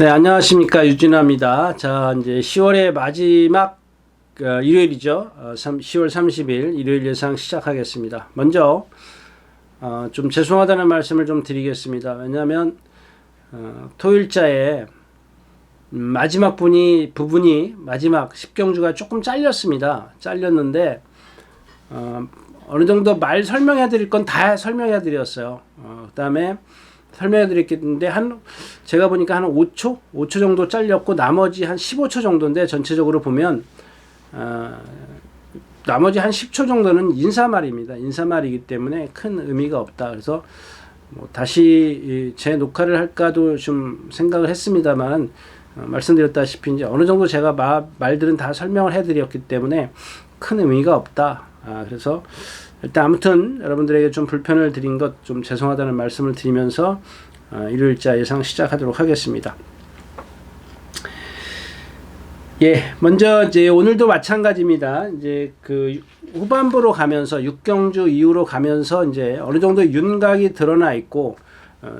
네, 안녕하십니까. 유진아입니다. 자, 이제 10월의 마지막 일요일이죠. 10월 30일 일요일 예상 시작하겠습니다. 먼저 좀 죄송하다는 말씀을 좀 드리겠습니다. 왜냐하면 토요일자에 마지막 부분이 마지막 10경주가 조금 잘렸습니다. 잘렸는데 어느 정도 말 설명해 드릴 건 다 설명해 드렸어요. 그 다음에 설명해 드렸겠는데 제가 보니까 한 5초 정도 잘렸고 나머지 한 15초 정도인데 전체적으로 보면 나머지 한 10초 정도는 인사말입니다. 인사말이기 때문에 큰 의미가 없다. 그래서 뭐 다시 재녹화를 할까도 좀 생각을 했습니다만 말씀드렸다시피 이제 어느 정도 제가 말들은 다 설명을 해드렸기 때문에 큰 의미가 없다. 그래서 일단 아무튼 여러분들에게 좀 불편을 드린 것 좀 죄송하다는 말씀을 드리면서 일요일자 예상 시작하도록 하겠습니다. 예, 먼저 이제 오늘도 마찬가지입니다. 이제 그 후반부로 가면서 6경주 이후로 가면서 이제 어느 정도 윤곽이 드러나 있고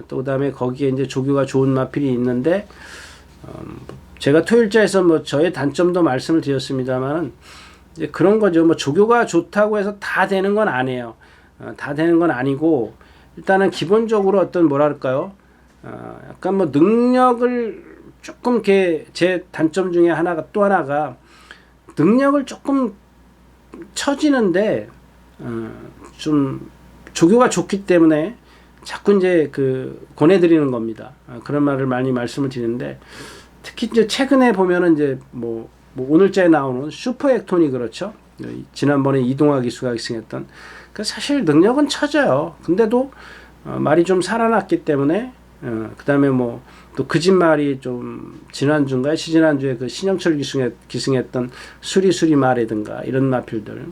또 그다음에 거기에 이제 조교가 좋은 마필이 있는데 제가 토요일자에서 뭐 저의 단점도 말씀을 드렸습니다만은 이제 그런 거죠. 뭐 조교가 좋다고 해서 다 되는 건 아니에요. 다 되는 건 아니고 일단은 기본적으로 어떤 뭐랄까요? 약간 뭐 능력을 조금 이렇게 제 단점 중에 또 하나가 능력을 조금 처지는데 좀 조교가 좋기 때문에 자꾸 이제 권해드리는 겁니다. 그런 말을 많이 말씀을 드리는데 특히 이제 최근에 보면은 이제 뭐 오늘자에 나오는 슈퍼 액톤이 그렇죠. 지난번에 이동화 기수가 승했던 사실 능력은 처져요. 근데도 말이 좀 살아났기 때문에 그 다음에 뭐 또 거짓말이 좀 지난주인가요? 지난주에 그 신영철 기승했던 수리수리 말이든가 이런 마필들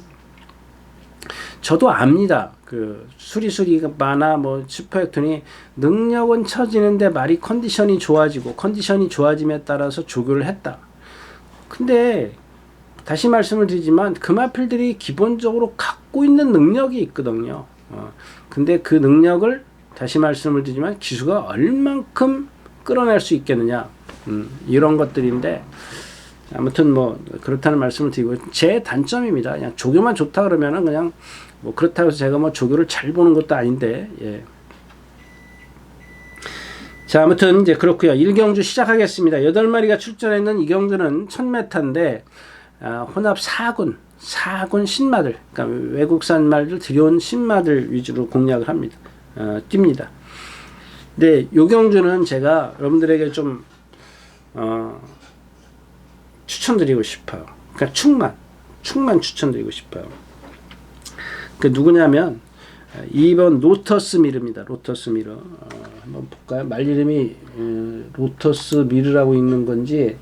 저도 압니다. 그 수리수리마나 뭐 슈퍼액톤이 능력은 처지는데 말이 컨디션이 좋아지고 컨디션이 좋아짐에 따라서 조교를 했다. 근데 다시 말씀을 드리지만 그 마필들이 기본적으로 갖고 있는 능력이 있거든요. 근데 그 능력을 다시 말씀을 드리지만 기수가 얼만큼 끌어낼 수 있겠느냐 이런 것들인데 아무튼 뭐 그렇다는 말씀을 드리고 제 단점입니다. 그냥 조교만 좋다 그러면은 그냥 뭐 그렇다고 해서 제가 뭐 조교를 잘 보는 것도 아닌데 예. 자, 아무튼 이제 그렇고요. 1경주 시작하겠습니다. 8마리가 출전했는 이 경주는 1000m인데 혼합 4군 신마들, 그러니까 외국산 말들 들여온 신마들 위주로 공략을 합니다. 뜁니다. 근데 이 경주는 제가 여러분들에게 좀 추천드리고 싶어요. 그러니까 축만 추천드리고 싶어요. 그 누구냐면 2번 로터스 미르입니다. 로터스 미르. 한번 볼까요? 말 이름이 로터스 미르라고 있는 건지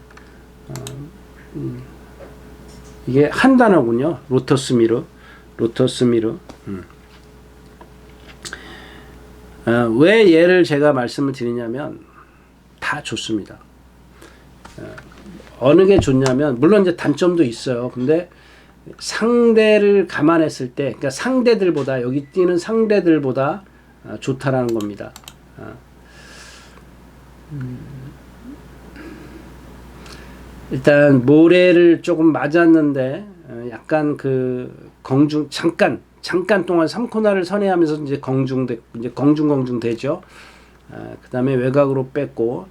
이게 한 단어군요. 로터스 미르. 왜 얘를 제가 말씀을 드리냐면 다 좋습니다. 어느 게 좋냐면 물론 이제 단점도 있어요. 근데 상대를 감안했을 때, 그러니까 상대들보다 여기 뛰는 상대들보다 좋다라는 겁니다. 일단 모래를 조금 맞았는데 약간 잠깐 동안 3코너를 선회하면서 이제 공중 되죠. 그 다음에 외곽으로 뺐고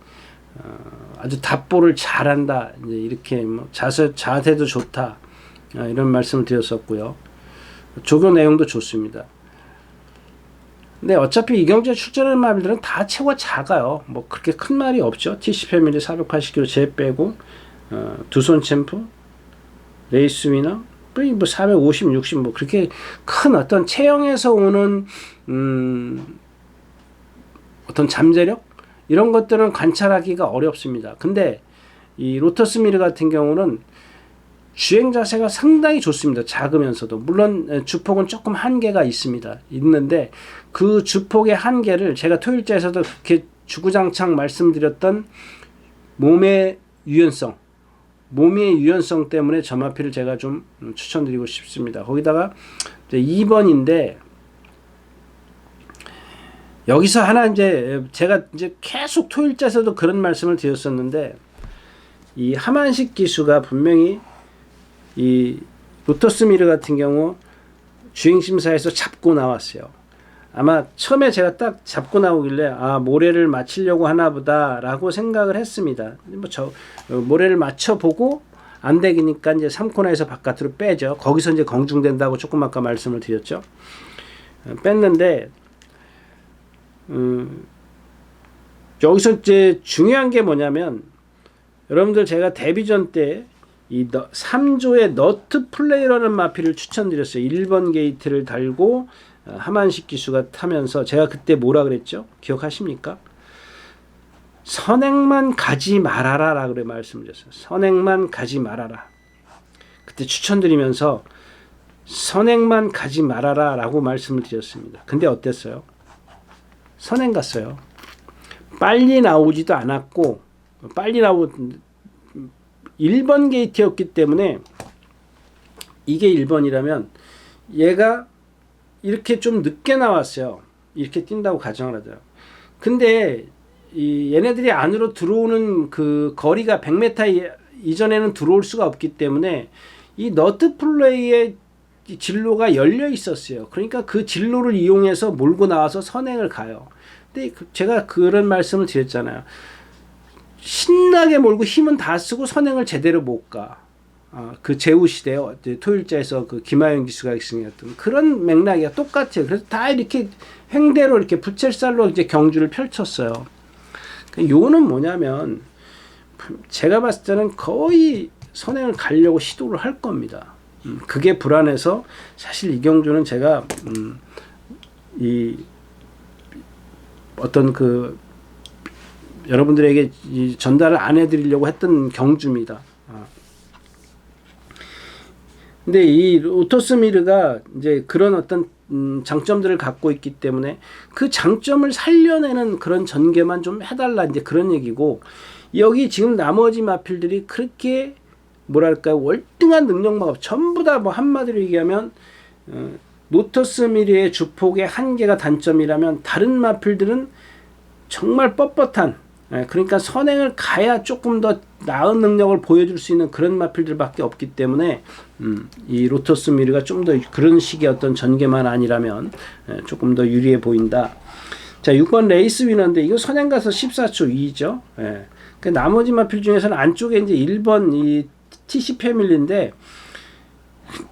아주 답보를 잘한다. 이제 이렇게 뭐 자세도 좋다. 이런 말씀을 드렸었고요. 조교 내용도 좋습니다. 근데 어차피 이 경주에 출전하는 말들은 다 체구가 작아요. 뭐 그렇게 큰 말이 없죠. TC 패밀리 480kg 제 빼고 두손 챔프, 레이스 위너, 뭐 450, 60 뭐 그렇게 큰 어떤 체형에서 오는 어떤 잠재력 이런 것들은 관찰하기가 어렵습니다. 근데 이 로터스 미르 같은 경우는 주행 자세가 상당히 좋습니다. 작으면서도. 물론 주폭은 조금 한계가 있는데 그 주폭의 한계를 제가 토요일자에서도 그렇게 주구장창 말씀드렸던 몸의 유연성 때문에 저 마필을 제가 좀 추천드리고 싶습니다. 거기다가 이제 2번인데 여기서 하나 이제 제가 이제 계속 토일자에서도 그런 말씀을 드렸었는데, 이 하만식 기수가 분명히 이 로터스 미르 같은 경우 주행심사에서 잡고 나왔어요. 아마 처음에 제가 딱 잡고 나오길래 모래를 맞추려고 하나 보다 라고 생각을 했습니다. 모래를 맞춰보고 안 되니까 이제 3코너에서 바깥으로 빼죠. 거기서 이제 공중된다고 조금 아까 말씀을 드렸죠. 뺐는데 여기서 이제 중요한 게 뭐냐면, 여러분들 제가 데뷔전 때 이 3조의 너트 플레이라는 마필을 추천드렸어요. 1번 게이트를 달고 하만식 기수가 타면서 제가 그때 뭐라 그랬죠? 기억하십니까? 선행만 가지 말아라 라고 말씀드렸어요. 선행만 가지 말아라. 그때 추천드리면서 선행만 가지 말아라 라고 말씀을 드렸습니다. 근데 어땠어요? 선행 갔어요. 빨리 나오지도 않았고, 빨리 1번 게이트였기 때문에, 이게 1번이라면 얘가 이렇게 좀 늦게 나왔어요. 이렇게 뛴다고 가정을 하죠. 근데 얘네들이 안으로 들어오는 그 거리가 100m 이전에는 들어올 수가 없기 때문에 이 너트 플레이의 진로가 열려 있었어요. 그러니까 그 진로를 이용해서 몰고 나와서 선행을 가요. 근데 제가 그런 말씀을 드렸잖아요. 신나게 몰고 힘은 다 쓰고 선행을 제대로 못 가. 그 제후 시대 토일자에서 그 김하영 기수가 있었던 그런 맥락이야. 똑같아요. 그래서 다 이렇게 횡대로 이렇게 부채살로 이제 경주를 펼쳤어요. 요는 뭐냐면, 제가 봤을 때는 거의 선행을 가려고 시도를 할 겁니다. 그게 불안해서 사실 이 경주는 제가 이 어떤 그 여러분들에게 전달을 안 해드리려고 했던 경주입니다. 근데 이 로터스 미르가 이제 그런 어떤 장점들을 갖고 있기 때문에 그 장점을 살려내는 그런 전개만 좀 해달라, 이제 그런 얘기고, 여기 지금 나머지 마필들이 그렇게 뭐랄까요, 월등한 능력만 없, 전부 다 뭐 한마디로 얘기하면 로터스 미르의 주폭의 한계가 단점이라면, 다른 마필들은 정말 뻣뻣한, 그러니까 선행을 가야 조금 더 나은 능력을 보여줄 수 있는 그런 마필들밖에 없기 때문에 이 로터스 미르가 좀 더 그런 식의 어떤 전개만 아니라면 조금 더 유리해 보인다. 자, 6번 레이스 위너인데 이거 선행 가서 14초 2죠. 그 나머지 마필 중에서는 안쪽에 이제 1번 이 TC 패밀리인데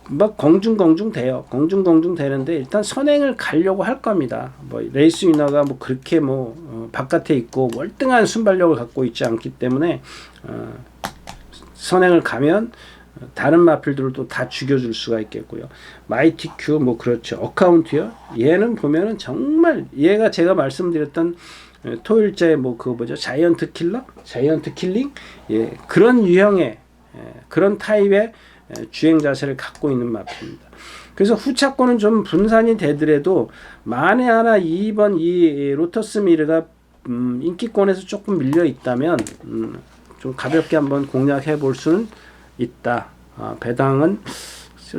막 공중공중 돼요. 공중공중 되는데 일단 선행을 가려고 할 겁니다. 뭐 레이스 위너가 뭐 그렇게 바깥에 있고 월등한 순발력을 갖고 있지 않기 때문에 선행을 가면 다른 마필들도 다 죽여줄 수가 있겠고요. 마이티 큐 뭐 그렇죠. 어카운트요. 얘는 보면은 정말 얘가 제가 말씀드렸던 토일자의 뭐 그거 뭐죠? 자이언트 킬러, 자이언트 킬링, 그런 유형의 그런 타입의 주행 자세를 갖고 있는 마필입니다. 그래서 후차권은 좀 분산이 되더라도 만에 하나 2번 이 로터스 미르가 인기권에서 조금 밀려 있다면 좀 가볍게 한번 공략해 볼 수는 있다. 배당은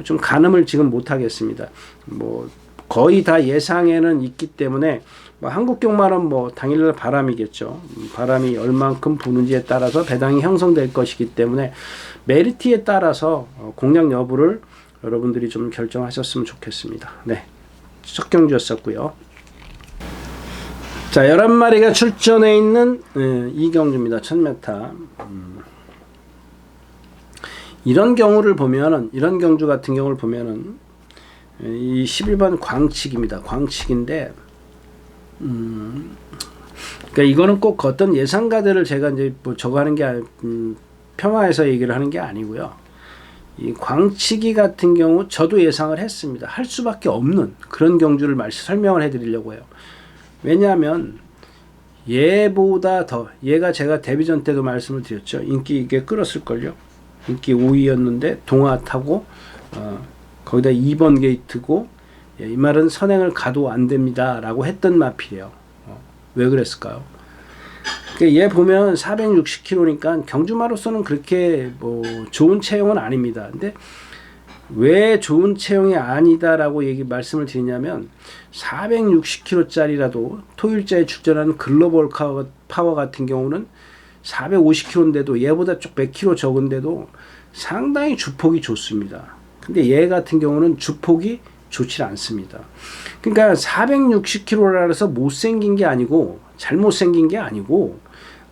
좀 가늠을 지금 못 하겠습니다. 뭐 거의 다 예상에는 있기 때문에 뭐 한국경마는 뭐 당일날 바람이겠죠. 바람이 얼만큼 부는지에 따라서 배당이 형성될 것이기 때문에 메리트에 따라서 공략 여부를 여러분들이 좀 결정하셨으면 좋겠습니다. 네, 첫 경주였었고요. 자, 11마리가 출전해 있는 이 경주입니다. 1000m. 이런 경우를 보면은, 이런 경주 같은 경우를 보면은 이 11번 광칙입니다. 광칙인데 그러니까 이거는 꼭 어떤 예상가들을 제가 이제 뭐 저거 하는 게 폄하해서 얘기를 하는 게 아니고요. 이 광치기 같은 경우 저도 예상을 했습니다. 할 수밖에 없는 그런 경주를 설명을 해드리려고 해요. 왜냐하면 얘보다 더, 얘가 제가 데뷔전 때도 말씀을 드렸죠. 인기 있게 끌었을걸요. 인기 5위였는데 동화 타고 거기다 2번 게이트고, 이 말은 선행을 가도 안 됩니다 라고 했던 마필이에요. 왜 그랬을까요? 얘 보면 460kg니까 경주마로서는 그렇게 뭐 좋은 체형은 아닙니다. 근데 왜 좋은 체형이 아니다라고 말씀을 드리냐면 460kg짜리라도 토일자에 출전하는 글로벌 파워 같은 경우는 450kg인데도 얘보다 쭉 100kg 적은데도 상당히 주폭이 좋습니다. 근데 얘 같은 경우는 주폭이 좋지 않습니다. 그러니까 460kg라 해서 못생긴 게 아니고 잘못생긴 게 아니고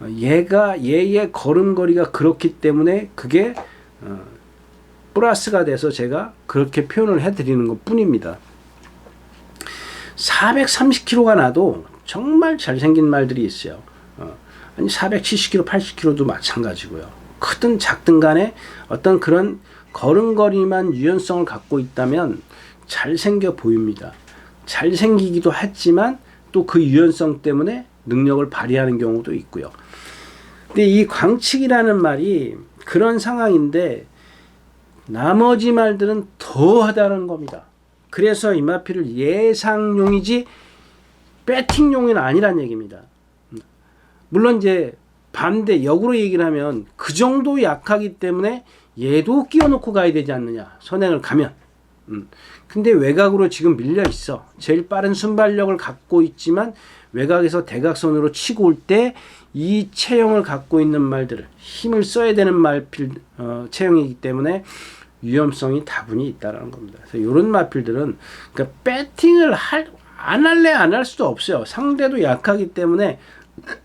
얘의 걸음걸이가 그렇기 때문에 그게 플러스가 돼서 제가 그렇게 표현을 해드리는 것 뿐입니다. 430kg가 나도 정말 잘생긴 말들이 있어요. 아니 470kg, 80kg도 마찬가지고요. 크든 작든 간에 어떤 그런 걸음걸이만 유연성을 갖고 있다면 잘생겨 보입니다. 잘생기기도 했지만 또 그 유연성 때문에 능력을 발휘하는 경우도 있고요. 근데 이 광칙이라는 말이 그런 상황인데 나머지 말들은 더하다는 겁니다. 그래서 이 마필을 예상용이지 배팅용은 아니란 얘기입니다. 물론 이제 반대 역으로 얘기를 하면 그 정도 약하기 때문에 얘도 끼워놓고 가야 되지 않느냐, 선행을 가면. 근데 외곽으로 지금 밀려 있어. 제일 빠른 순발력을 갖고 있지만 외곽에서 대각선으로 치고 올 때 이 체형을 갖고 있는 말들을 힘을 써야 되는 말필 체형이기 때문에 위험성이 다분히 있다는 겁니다. 그래서 이런 마필들은 그러니까 배팅을 안 할 수도 없어요. 상대도 약하기 때문에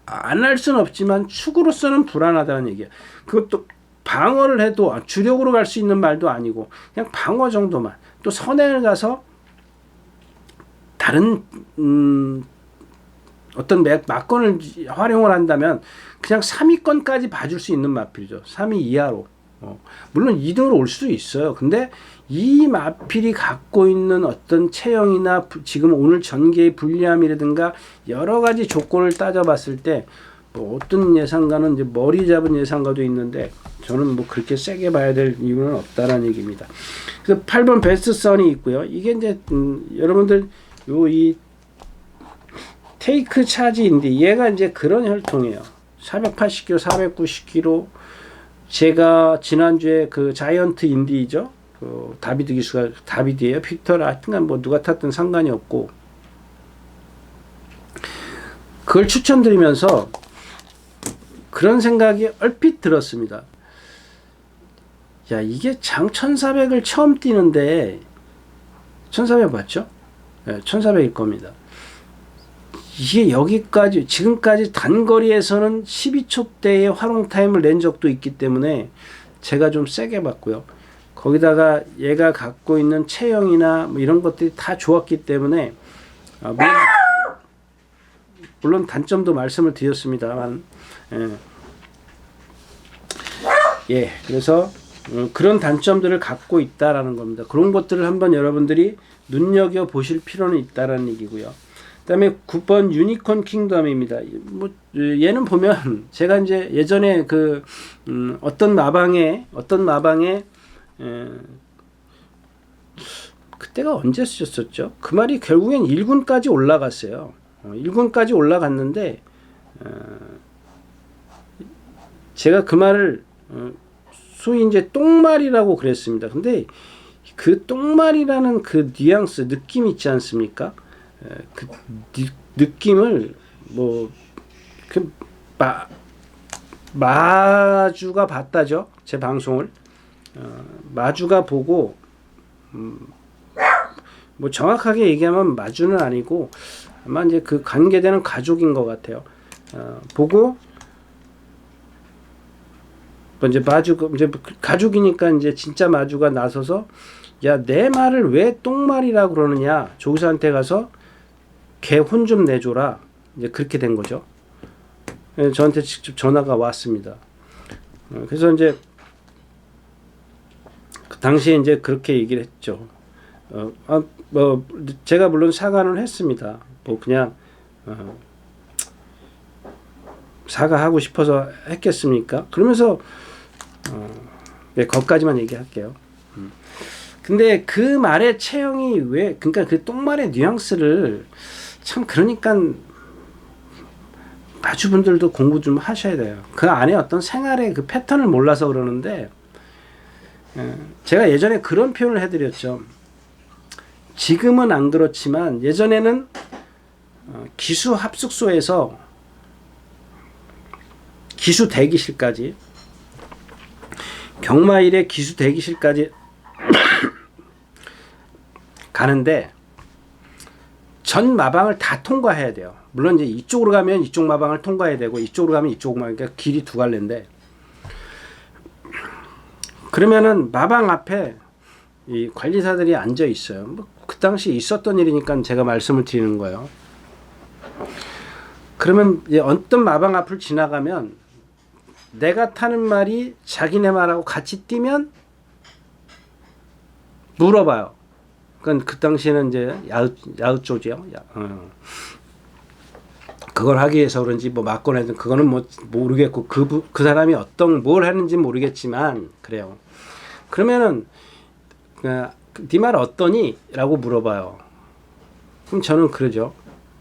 안 할 수는 없지만 축으로서는 불안하다는 얘기야. 그것도 방어를 해도 주력으로 갈 수 있는 말도 아니고 그냥 방어 정도만. 또 선행을 가서 다른 어떤 막건을 활용을 한다면 그냥 3위권까지 봐줄 수 있는 마필이죠. 3위 이하로. 물론 2등으로 올 수도 있어요. 근데 이 마필이 갖고 있는 어떤 체형이나 지금 오늘 전개의 불리함이라든가 여러 가지 조건을 따져봤을 때 뭐 어떤 예상가는 이제 머리 잡은 예상가도 있는데 저는 뭐 그렇게 세게 봐야 될 이유는 없다라는 얘기입니다. 그래서 8번 베스트 선이 있고요. 이게 이제 여러분들 이 테이크 차지인데 얘가 이제 그런 혈통이에요. 480kg, 490kg. 제가 지난주에 그 자이언트 인디죠. 그 다비드 기수가 다비드예요. 픽터라 하여튼간 뭐 누가 탔든 상관이 없고 그걸 추천드리면서 그런 생각이 얼핏 들었습니다. 야, 이게 장 1400을 처음 뛰는데 1400 맞죠? 네, 1400일 겁니다. 이게 여기까지 지금까지 단거리에서는 12초대의 활용 타임을 낸 적도 있기 때문에 제가 좀 세게 봤고요. 거기다가 얘가 갖고 있는 체형이나 뭐 이런 것들이 다 좋았기 때문에 물론 단점도 말씀을 드렸습니다만 그래서 그런 단점들을 갖고 있다라는 겁니다. 그런 것들을 한번 여러분들이 눈여겨 보실 필요는 있다라는 얘기고요. 그다음에 9번 유니콘 킹덤입니다. 뭐 얘는 보면 제가 이제 예전에 그 어떤 마방에 그때가 언제 쓰셨었죠? 그 말이 결국엔 1군까지 올라갔어요. 1군까지 올라갔는데 제가 그 말을 소위 이제 똥말이라고 그랬습니다. 근데 그 똥말이라는 그 뉘앙스 느낌 있지 않습니까? 그 느낌을 뭐 그 마주가 봤다죠. 제 방송을 마주가 보고 뭐 정확하게 얘기하면 마주는 아니고 아마 이제 그 관계되는 가족인 것 같아요. 보고 이제 마주가 이제 가족이니까 이제 진짜 마주가 나서서 야, 내 말을 왜 똥말이라 그러느냐, 조교사한테 가서 걔 혼 좀 내줘라. 이제 그렇게 된 거죠. 저한테 직접 전화가 왔습니다. 그래서 이제 그 당시에 이제 그렇게 얘기를 했죠. 뭐 제가 물론 사과는 했습니다. 뭐 그냥 사과하고 싶어서 했겠습니까? 그러면서 거기까지만 얘기할게요. 근데 그 말의 체형이 왜, 그러니까 그 똥말의 뉘앙스를 참, 그러니까 마주분들도 공부 좀 하셔야 돼요. 그 안에 어떤 생활의 그 패턴을 몰라서 그러는데 제가 예전에 그런 표현을 해드렸죠. 지금은 안 그렇지만 예전에는 기수 합숙소에서 기수 대기실까지, 경마일에 기수 대기실까지 가는데 전 마방을 다 통과해야 돼요. 물론 이제 이쪽으로 가면 이쪽 마방을 통과해야 되고 이쪽으로 가면 이쪽 마방, 그러니까 길이 두 갈래인데, 그러면은 마방 앞에 이 관리사들이 앉아 있어요. 뭐 그 당시 있었던 일이니까 제가 말씀을 드리는 거예요. 그러면 이제 어떤 마방 앞을 지나가면 내가 타는 말이 자기네 말하고 같이 뛰면 물어봐요. 그건 그 당시에는 이제 야우조지요. 그걸 하기 위해서 그런지 뭐 맞고 해도 그거는 뭐 모르겠고 그 사람이 뭘 했는지 모르겠지만 그래요. 그러면은 네 말 어떠니? 라고 물어봐요. 그럼 저는 그러죠.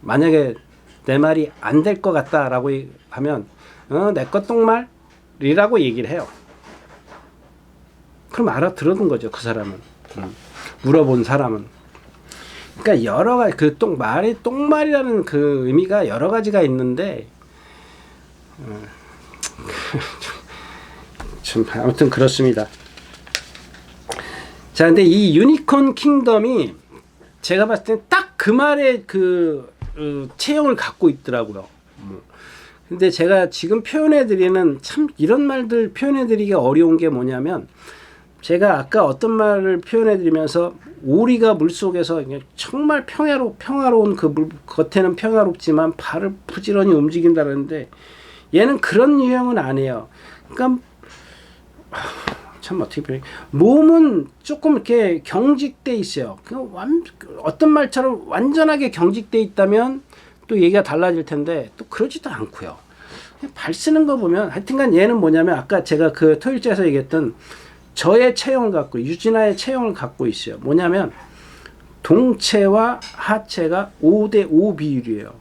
만약에 내 말이 안 될 것 같다라고 하면 내 것 똥말이라고 얘기를 해요. 그럼 알아들었는 거죠, 그 사람은. 물어본 사람은. 그러니까 여러 가지 똥말이라는 그 의미가 여러 가지가 있는데 좀 아무튼 그렇습니다. 자, 근데 이 유니콘 킹덤이 제가 봤을 때 딱 그 말의 체형을 갖고 있더라고요. 근데 제가 지금 표현해드리는 참 이런 말들 표현해드리기가 어려운 게 뭐냐면, 제가 아까 어떤 말을 표현해드리면서 오리가 물속에서 정말 평화로운 겉에는 평화롭지만 발을 부지런히 움직인다는데 얘는 그런 유형은 아니에요. 그러니까 참 어떻게 표현해? 몸은 조금 이렇게 경직돼 있어요. 어떤 말처럼 완전하게 경직돼 있다면 또 얘기가 달라질 텐데 또 그러지도 않고요. 발 쓰는 거 보면 하여튼간 얘는 뭐냐면 아까 제가 그 토일자에서 얘기했던 저의 체형을 갖고 유진아의 체형을 갖고 있어요. 뭐냐면 동체와 하체가 5대5 비율이에요.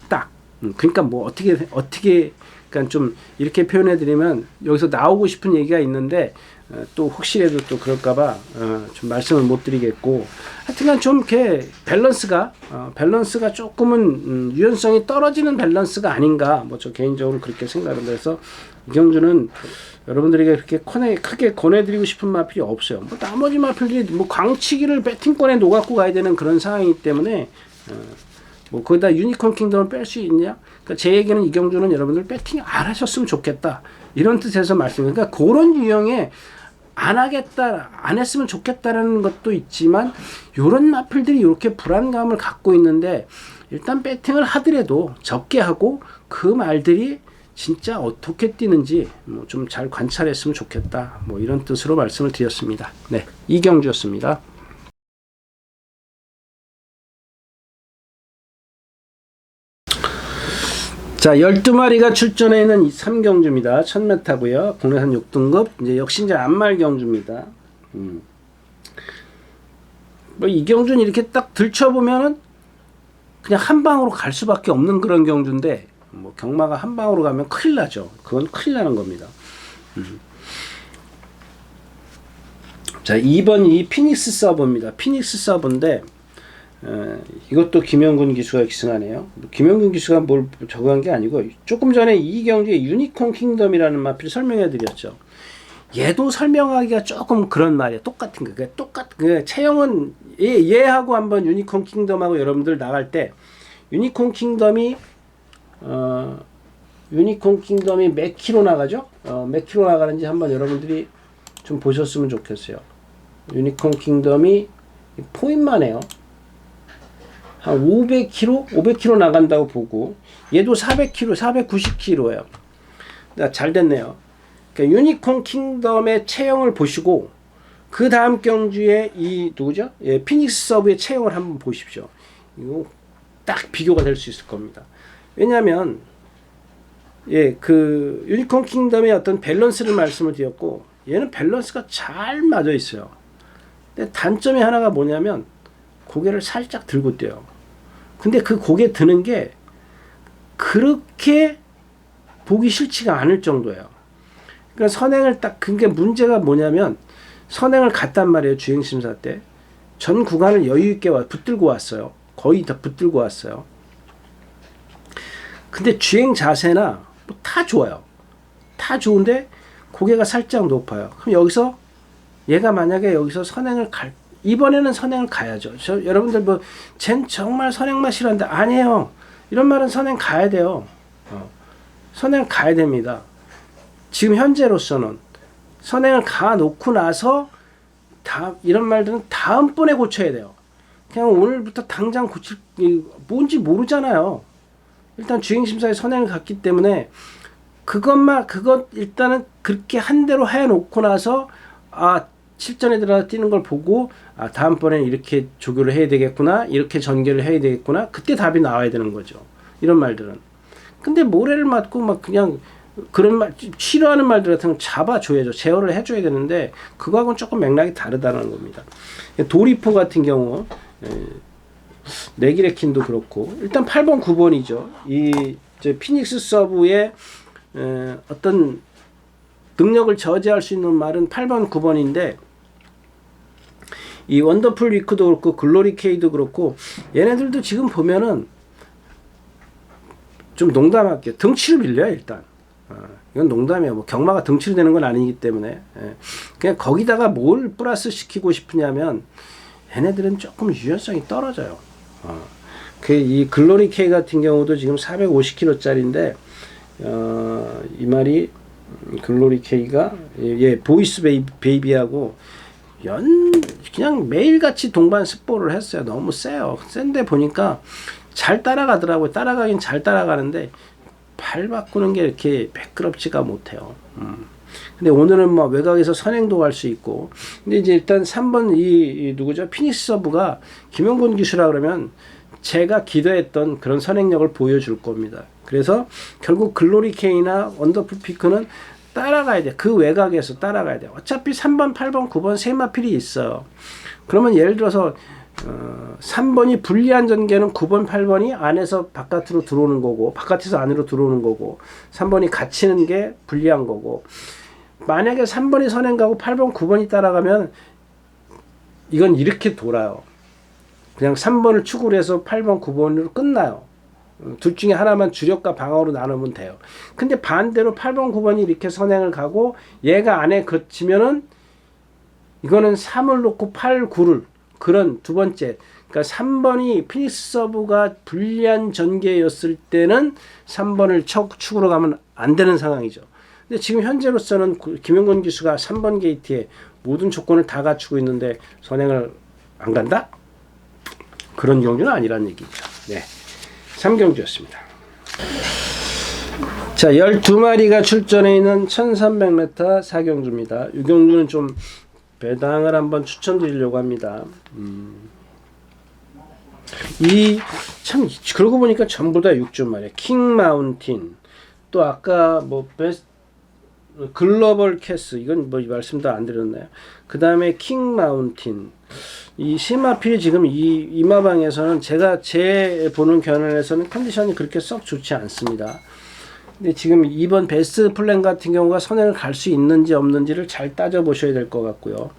딱. 그러니까 뭐 어떻게 그러니까 좀 이렇게 표현해 드리면 여기서 나오고 싶은 얘기가 있는데 또 혹시라도 또 그럴까봐 좀 말씀을 못 드리겠고, 하여튼간 좀 이렇게 밸런스가 조금은 유연성이 떨어지는 밸런스가 아닌가, 뭐 저 개인적으로 그렇게 생각을 해서 이경주는 여러분들에게 그렇게 크게 권해드리고 싶은 마필이 없어요. 뭐 나머지 마필들이 뭐 광치기를 배팅권에 녹았고 가야 되는 그런 상황이기 때문에 뭐 거기다 유니콘 킹덤을 뺄 수 있냐? 그러니까 제 얘기는 이경주는 여러분들 배팅 안 하셨으면 좋겠다, 이런 뜻에서 말씀드립니다. 그러니까 그런 유형의 안 했으면 좋겠다라는 것도 있지만, 요런 마필들이 이렇게 불안감을 갖고 있는데 일단 배팅을 하더라도 적게 하고 그 말들이 진짜 어떻게 뛰는지 뭐 좀 잘 관찰했으면 좋겠다, 뭐 이런 뜻으로 말씀을 드렸습니다. 네, 이경주였습니다. 자, 12마리가 출전해 있는 3경주입니다. 1000m고요. 국내산 6등급. 이제 역시 이제 안말경주입니다. 뭐 이 경주는 이렇게 딱 들춰보면은 그냥 한 방으로 갈 수밖에 없는 그런 경주인데, 뭐 경마가 한 방으로 가면 큰일 나죠. 그건 큰일 나는 겁니다. 자, 2번 이 피닉스 서버입니다. 피닉스 서버인데 이것도 김영근 기수가 기승하네요. 김영근 기수가 뭘 적어한 게 아니고, 조금 전에 이 경주의 유니콘 킹덤이라는 마필 설명해 드렸죠. 얘도 설명하기가 조금 그런 말이에요. 똑같은 거. 체형은 얘하고 한번 유니콘 킹덤하고 여러분들 나갈 때 유니콘 킹덤이 몇 킬로 나가죠? 몇 킬로 나가는지 한번 여러분들이 좀 보셨으면 좋겠어요. 유니콘 킹덤이 포인만 해요. 한 500km 나간다고 보고, 얘도 400km, 490km예요. 잘 됐네요. 그러니까 유니콘 킹덤의 체형을 보시고 그 다음 경주에 누구죠? 피닉스 서브의 체형을 한번 보십시오. 이거 딱 비교가 될 수 있을 겁니다. 왜냐하면 그 유니콘 킹덤의 어떤 밸런스를 말씀을 드렸고, 얘는 밸런스가 잘 맞아 있어요. 근데 단점이 하나가 뭐냐면 고개를 살짝 들고 뛰어요. 근데 그 고개 드는 게 그렇게 보기 싫지가 않을 정도예요. 그러니까 선행을 딱, 그게 문제가 뭐냐면 선행을 갔단 말이에요. 주행심사 때. 전 구간을 여유있게 붙들고 왔어요. 거의 다 붙들고 왔어요. 근데 주행 자세나 뭐 다 좋아요. 다 좋은데 고개가 살짝 높아요. 그럼 여기서 얘가 만약에 여기서 선행을 이번에는 선행을 가야죠. 여러분들 뭐 쟨 정말 선행만 싫어한다. 아니에요. 이런 말은 선행 가야 돼요. 선행 가야 됩니다. 지금 현재로서는 선행을 가 놓고 나서 이런 말들은 다음번에 고쳐야 돼요. 그냥 오늘부터 당장 고칠 뭔지 모르잖아요. 일단 주행심사에 선행을 갔기 때문에 그것 일단은 그렇게 한 대로 해놓고 나서 실전에 들어가 뛰는 걸 보고 다음번에는 이렇게 조교를 해야 되겠구나, 이렇게 전개를 해야 되겠구나, 그때 답이 나와야 되는 거죠. 이런 말들은. 근데 모래를 맞고 막 그냥 그런 말, 싫어하는 말들 같은 건 잡아줘야죠. 제어를 해줘야 되는데 그거하고는 조금 맥락이 다르다는 겁니다. 도리포 같은 경우 네기레킨도 그렇고 일단 8번 9번이죠. 이 피닉스 서브의 어떤 능력을 저지할 수 있는 말은 8번 9번인데 이 원더풀 위크도 그렇고 글로리 K도 그렇고 얘네들도 지금 보면은 좀 농담할게요. 덩치를 빌려요 일단. 이건 농담이에요. 뭐 경마가 덩치로 되는 건 아니기 때문에 그냥 거기다가 뭘 플러스 시키고 싶으냐면 얘네들은 조금 유연성이 떨어져요. 이 글로리 K 같은 경우도 지금 450kg짜리인데 이 말이 글로리 K가 보이스 베이비하고 그냥 매일같이 동반 스포를 했어요. 너무 세요. 센데 보니까 잘 따라가더라고요. 따라가긴 잘 따라가는데 발 바꾸는 게 이렇게 매끄럽지가 못해요. 근데 오늘은 뭐 외곽에서 선행도 갈 수 있고. 근데 이제 일단 3번 누구죠? 피니시 서브가 김영곤 기수라 그러면 제가 기대했던 그런 선행력을 보여줄 겁니다. 그래서 결국 글로리 K나 원더풀 피크는 따라가야 돼. 그 외곽에서 따라가야 돼. 어차피 3번, 8번, 9번 세 마필이 있어요. 그러면 예를 들어서 3번이 불리한 전개는 9번, 8번이 안에서 바깥으로 들어오는 거고 바깥에서 안으로 들어오는 거고 3번이 갇히는 게 불리한 거고 만약에 3번이 선행 가고 8번, 9번이 따라가면 이건 이렇게 돌아요. 그냥 3번을 축으로 해서 8번, 9번으로 끝나요. 둘 중에 하나만 주력과 방어로 나누면 돼요. 근데 반대로 8번, 9번이 이렇게 선행을 가고 얘가 안에 거치면은 이거는 3을 놓고 8, 9를 그런 두 번째 그러니까 3번이 피니시 서브가 불리한 전개였을 때는 3번을 축으로 가면 안 되는 상황이죠. 근데 지금 현재로서는 김영건 기수가 3번 게이트에 모든 조건을 다 갖추고 있는데 선행을 안 간다? 그런 경주는 아니란 얘기죠. 네. 3경주였습니다. 자, 12마리가 출전해 있는 1300m 4경주입니다. 6경주는 좀 배당을 한번 추천드리려고 합니다. 참, 그러고 보니까 전부 다 6주 말이에요. 킹 마운틴. 또 아까 뭐, 글로벌 캐스. 이건 뭐 말씀도 안 드렸나요? 그 다음에 킹 마운틴. 이 시마필이 지금 이마방에서는 제 보는 견해에서는 컨디션이 그렇게 썩 좋지 않습니다. 근데 지금 이번 베스트 플랜 같은 경우가 선행을 갈 수 있는지 없는지를 잘 따져보셔야 될 것 같고요.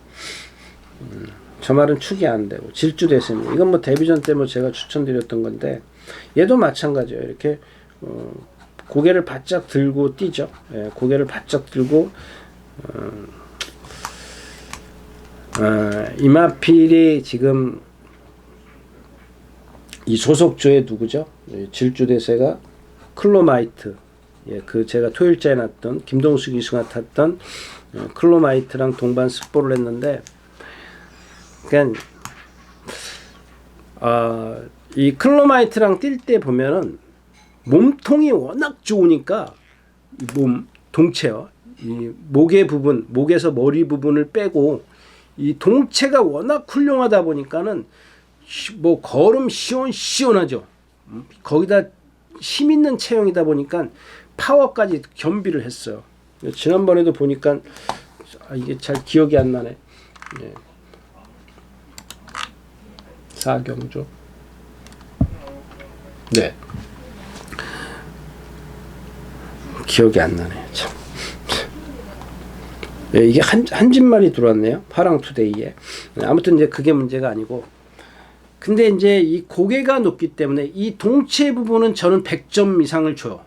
저 말은 축이 안 되고 질주 대세입니다. 이건 뭐 데뷔전 때 뭐 제가 추천드렸던 건데 얘도 마찬가지예요. 이렇게 고개를 바짝 들고 뛰죠. 예, 고개를 바짝 들고 이마필이 지금 이 소속주의 누구죠? 질주 대세가 클로마이트. 예, 제가 토요일자에 놨던 김동수 기수가 탔던 클로마이트랑 동반 스포를 했는데, 그러니까 이 클로마이트랑 뛸 때 보면은 몸통이 워낙 좋으니까 동체요. 이 목의 부분, 목에서 머리 부분을 빼고 이 동체가 워낙 훌륭하다 보니까는 뭐 걸음 시원하죠. 거기다 힘 있는 체형이다 보니까 파워까지 겸비를 했어요. 지난번에도 보니까 이게 잘 기억이 안 나네. 예. 4경주. 네. 기억이 안 나네. 참. 예, 이게 한 집말이 들어왔네요. 화랑투데이에. 아무튼 이제 그게 문제가 아니고. 근데 이제 이 고개가 높기 때문에 이 동체 부분은 저는 100점 이상을 줘요.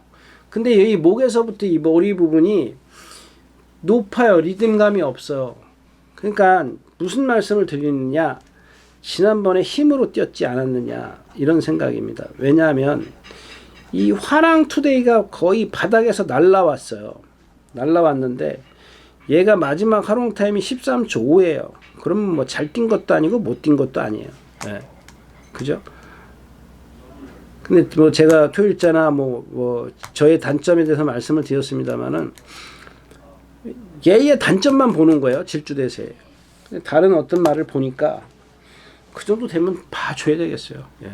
근데 여기 목에서부터 이 머리 부분이 높아요. 리듬감이 없어요. 그러니까 무슨 말씀을 드리느냐. 지난번에 힘으로 뛰었지 않았느냐. 이런 생각입니다. 왜냐하면 이 화랑투데이가 거의 바닥에서 날라왔어요. 날라왔는데 얘가 마지막 하롱 타임이 13초 5예요. 그러면 뭐 잘 뛴 것도 아니고 못 뛴 것도 아니에요. 네. 그죠? 근데 뭐 제가 토요일자나 뭐 저의 단점에 대해서 말씀을 드렸습니다만은 얘의 단점만 보는 거예요. 질주대세. 다른 어떤 말을 보니까 그 정도 되면 봐줘야 되겠어요. 예.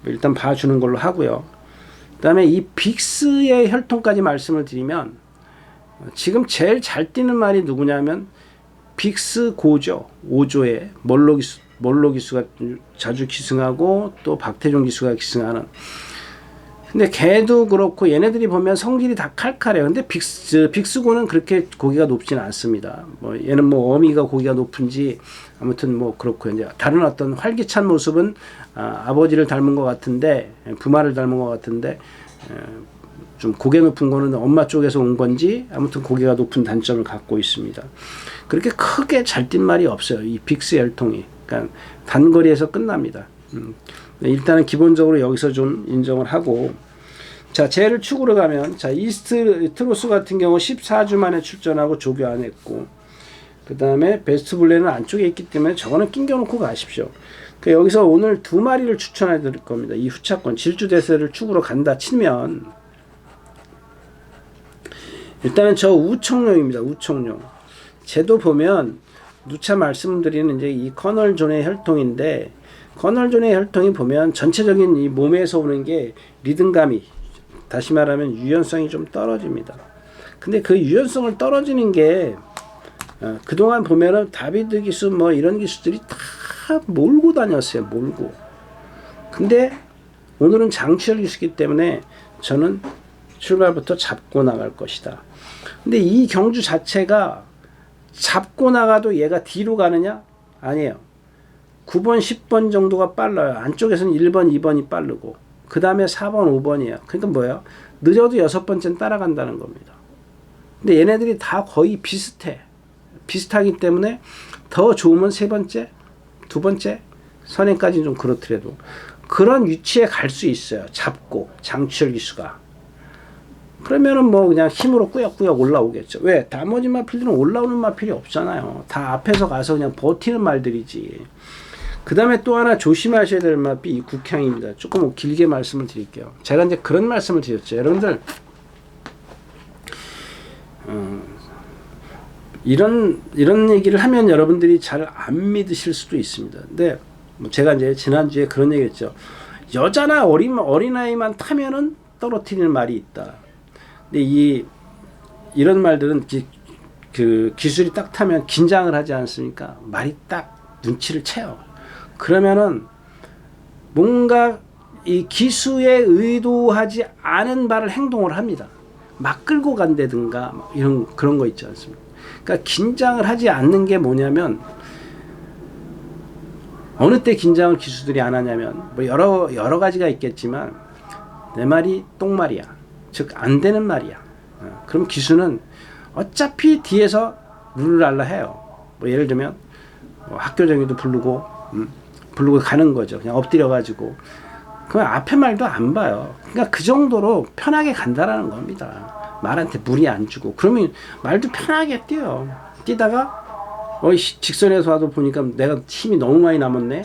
일단 봐주는 걸로 하고요. 그 다음에 이 빅스의 혈통까지 말씀을 드리면 지금 제일 잘 뛰는 말이 누구냐면 빅스 고죠. 5조에 멀로 기수가 자주 기승하고 또 박태종 기수가 기승하는. 근데 걔도 그렇고 얘네들이 보면 성질이 다 칼칼해요. 근데 빅스고는 그렇게 고기가 높지는 않습니다. 뭐 얘는 뭐 어미가 고기가 높은지 아무튼 뭐 그렇고요. 이제 다른 어떤 활기찬 모습은 아버지를 닮은 것 같은데 부마를 닮은 것 같은데 좀 고개 높은 거는 엄마 쪽에서 온 건지 아무튼 고개가 높은 단점을 갖고 있습니다. 그렇게 크게 잘 뛴 말이 없어요. 이 빅스 혈통이. 그러니까 단거리에서 끝납니다. 일단은 기본적으로 여기서 좀 인정을 하고 자 쟤를 축으로 가면 자 트로스 같은 경우 14주 만에 출전하고 조교 안 했고 그 다음에 베스트 블레는 안쪽에 있기 때문에 저거는 낑겨놓고 가십시오. 그러니까 여기서 오늘 두 마리를 추천해 드릴 겁니다. 이 후차권 질주대세를 축으로 간다 치면 일단은 저 우청룡입니다. 우청룡. 쟤도 보면 누차 말씀드리는 이제 이 커널 존의 혈통인데 커널 존의 혈통이 보면 전체적인 이 몸에서 오는 게 리듬감이 다시 말하면 유연성이 좀 떨어집니다. 근데 그 유연성을 떨어지는 게 그동안 보면은 다비드 기수 뭐 이런 기수들이 다 몰고 다녔어요. 몰고. 근데 오늘은 장치열 기수기 때문에 저는 출발부터 잡고 나갈 것이다. 근데 이 경주 자체가 잡고 나가도 얘가 뒤로 가느냐? 아니에요. 9번, 10번 정도가 빨라요. 안쪽에서는 1번, 2번이 빠르고 그 다음에 4번, 5번이에요. 그러니까 뭐예요? 늦어도 6번째는 따라간다는 겁니다. 근데 얘네들이 다 거의 비슷해. 비슷하기 때문에 더 좋으면 3번째, 2번째, 선행까지는 좀 그렇더라도 그런 위치에 갈 수 있어요. 잡고 장치열 기수가. 그러면은 뭐 그냥 힘으로 꾸역꾸역 올라오겠죠. 왜? 나머지 마필들은 올라오는 마필이 없잖아요. 다 앞에서 가서 그냥 버티는 말들이지. 그 다음에 또 하나 조심하셔야 될 마필이 이 국향입니다. 조금 길게 말씀을 드릴게요. 제가 이제 그런 말씀을 드렸죠. 여러분들 이런 얘기를 하면 여러분들이 잘 안 믿으실 수도 있습니다. 근데 뭐 제가 이제 지난주에 그런 얘기 했죠. 여자나 어린아이만 타면은 떨어뜨리는 말이 있다. 근데 이런 말들은 그 기술이 딱 타면 긴장을 하지 않습니까? 말이 딱 눈치를 채요. 그러면은 뭔가 이 기수에 의도하지 않은 말을 행동을 합니다. 막 끌고 간다든가 이런 그런 거 있지 않습니까? 그러니까 긴장을 하지 않는 게 뭐냐면 어느 때 긴장을 기수들이 안 하냐면 뭐 여러 가지가 있겠지만 내 말이 똥말이야. 즉 안 되는 말이야. 그럼 기수는 어차피 뒤에서 룰랄라 해요. 뭐 예를 들면 뭐 학교 정리도 부르고 가는 거죠. 그냥 엎드려 가지고 그럼 앞에 말도 안 봐요. 그러니까 그 정도로 편하게 간다라는 겁니다. 말한테 무리 안 주고 그러면 말도 편하게 뛰어요. 뛰다가 직선에서 와도 보니까 내가 힘이 너무 많이 남았네.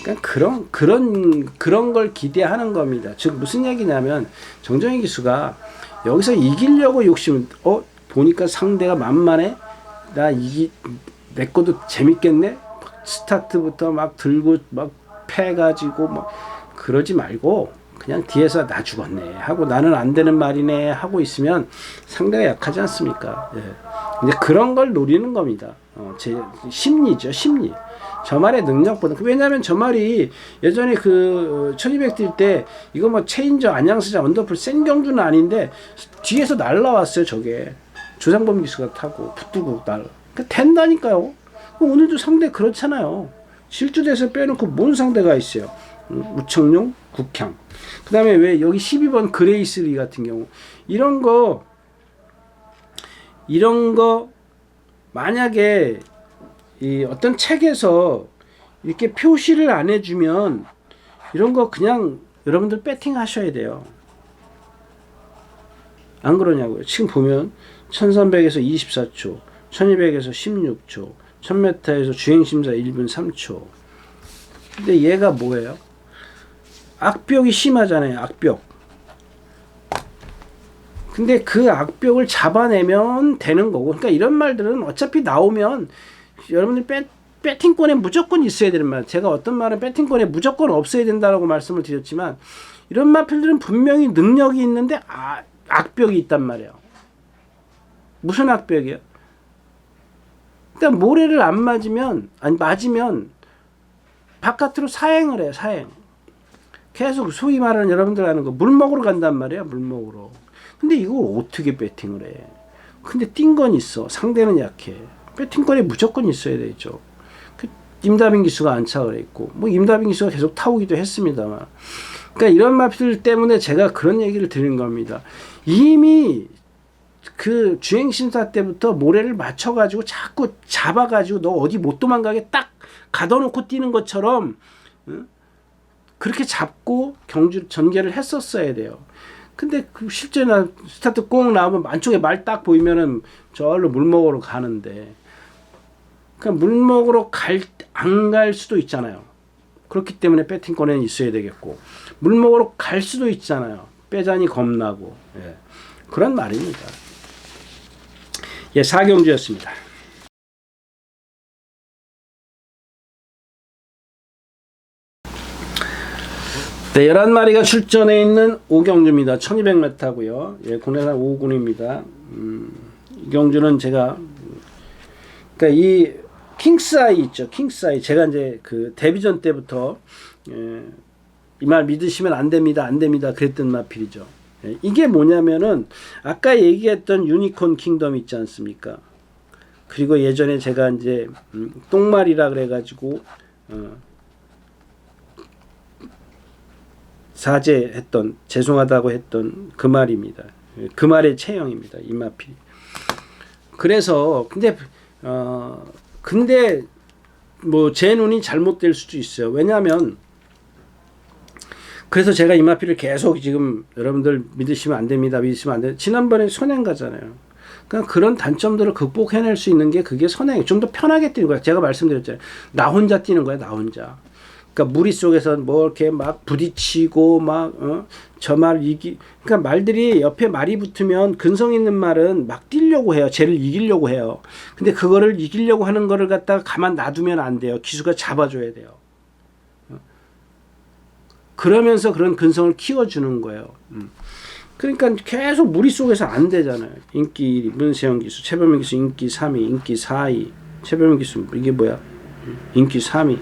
그러니까 그런 걸 기대하는 겁니다. 즉 무슨 얘기냐면 정정희 기수가 여기서 이기려고 욕심을 보니까 상대가 만만해. 내 것도 재밌겠네. 스타트부터 막 들고 막 패가지고 막 그러지 말고 그냥 뒤에서 나 죽었네 하고 나는 안 되는 말이네 하고 있으면 상대가 약하지 않습니까? 예. 이제 그런 걸 노리는 겁니다. 제 심리죠, 심리. 저 말의 능력보다. 왜냐하면 저 말이 예전에 그 1200 뛸 때 이거 뭐 체인저, 안양스자, 언더풀 센 경주는 아닌데 뒤에서 날라왔어요, 저게. 조상범 기수가 타고 붙들고 날. 그러니까 된다니까요. 오늘도 상대 그렇잖아요. 실주대에서 빼놓고 뭔 상대가 있어요. 우청룡, 국향. 그 다음에 왜 여기 12번 그레이스리 같은 경우 이런 거 만약에 이 어떤 책에서 이렇게 표시를 안 해주면 이런 거 그냥 여러분들 배팅 하셔야 돼요. 안 그러냐고요. 지금 보면 1300에서 24초, 1200에서 16초, 1000m에서 주행심사 1분 3초. 근데 얘가 뭐예요? 악벽이 심하잖아요. 악벽. 근데 그 악벽을 잡아내면 되는 거고. 그러니까 이런 말들은 어차피 나오면 여러분들 배팅권에 무조건 있어야 되는 말. 제가 어떤 말은 배팅권에 무조건 없어야 된다라고 말씀을 드렸지만 이런 마필들은 분명히 능력이 있는데 악벽이 있단 말이에요. 무슨 악벽이에요? 그러니까 모래를 안 맞으면 바깥으로 사행을 해요. 사행. 계속 소위 말하는 여러분들 아는 거 물 먹으러 간단 말이에요. 물 먹으러. 근데 이걸 어떻게 배팅을 해? 근데 뛴 건 있어. 상대는 약해. 배팅권에 무조건 있어야 되죠. 임다빈 기수가 안착을 했고 뭐 임다빈 기수가 계속 타오기도 했습니다만. 그러니까 이런 마필 때문에 제가 그런 얘기를 드리는 겁니다. 이미 그 주행심사 때부터 모래를 맞춰가지고 자꾸 잡아가지고 너 어디 못 도망가게 딱 가둬놓고 뛰는 것처럼 그렇게 잡고 전개를 했었어야 돼요. 근데 그 실제 스타트 꽁 나오면 안쪽에 말 딱 보이면은 저기로 물 먹으러 가는데 그러니까 물 먹으러 안 갈 수도 있잖아요. 그렇기 때문에 배팅권에는 있어야 되겠고 물 먹으러 갈 수도 있잖아요. 빼자니 겁나고. 예. 그런 말입니다. 예, 사경주였습니다. 네, 11마리가 출전해 있는 오경주입니다. 1200m고요. 예, 국내산 5군입니다. 이 경주는 제가 그러니까 이 킹스아이 있죠. 킹스아이. 제가 이제 그 데뷔전 때부터 이 말 믿으시면 안 됩니다. 그랬던 마필이죠. 예, 이게 뭐냐면은 아까 얘기했던 유니콘 킹덤 있지 않습니까? 그리고 예전에 제가 이제 똥말이라 그래가지고 사죄했던 죄송하다고 했던 그 말입니다. 그 말의 체형입니다. 이 마필. 그래서 근데 뭐 제 눈이 잘못될 수도 있어요. 왜냐하면 그래서 제가 이 마필을 계속 지금 여러분들 믿으시면 안 됩니다. 지난번에 선행 가잖아요. 그러니까 그런 단점들을 극복해낼 수 있는 게 그게 선행. 좀 더 편하게 뛰는 거야. 제가 말씀드렸잖아요. 나 혼자 뛰는 거야. 나 혼자. 그러니까 무리 속에서 뭐 이렇게 막 부딪히고 저 말 그러니까 말들이 옆에 말이 붙으면 근성 있는 말은 막 뛰려고 해요. 쟤를 이기려고 해요. 근데 그거를 이기려고 하는 거를 갖다가 가만 놔두면 안 돼요. 기수가 잡아줘야 돼요. 그러면서 그런 근성을 키워주는 거예요. 그러니까 계속 무리 속에서 안 되잖아요. 인기 1위 문세영 기수, 최범민 기수 인기 3위, 인기 4위, 최범민 기수 이게 뭐야? 인기 3위.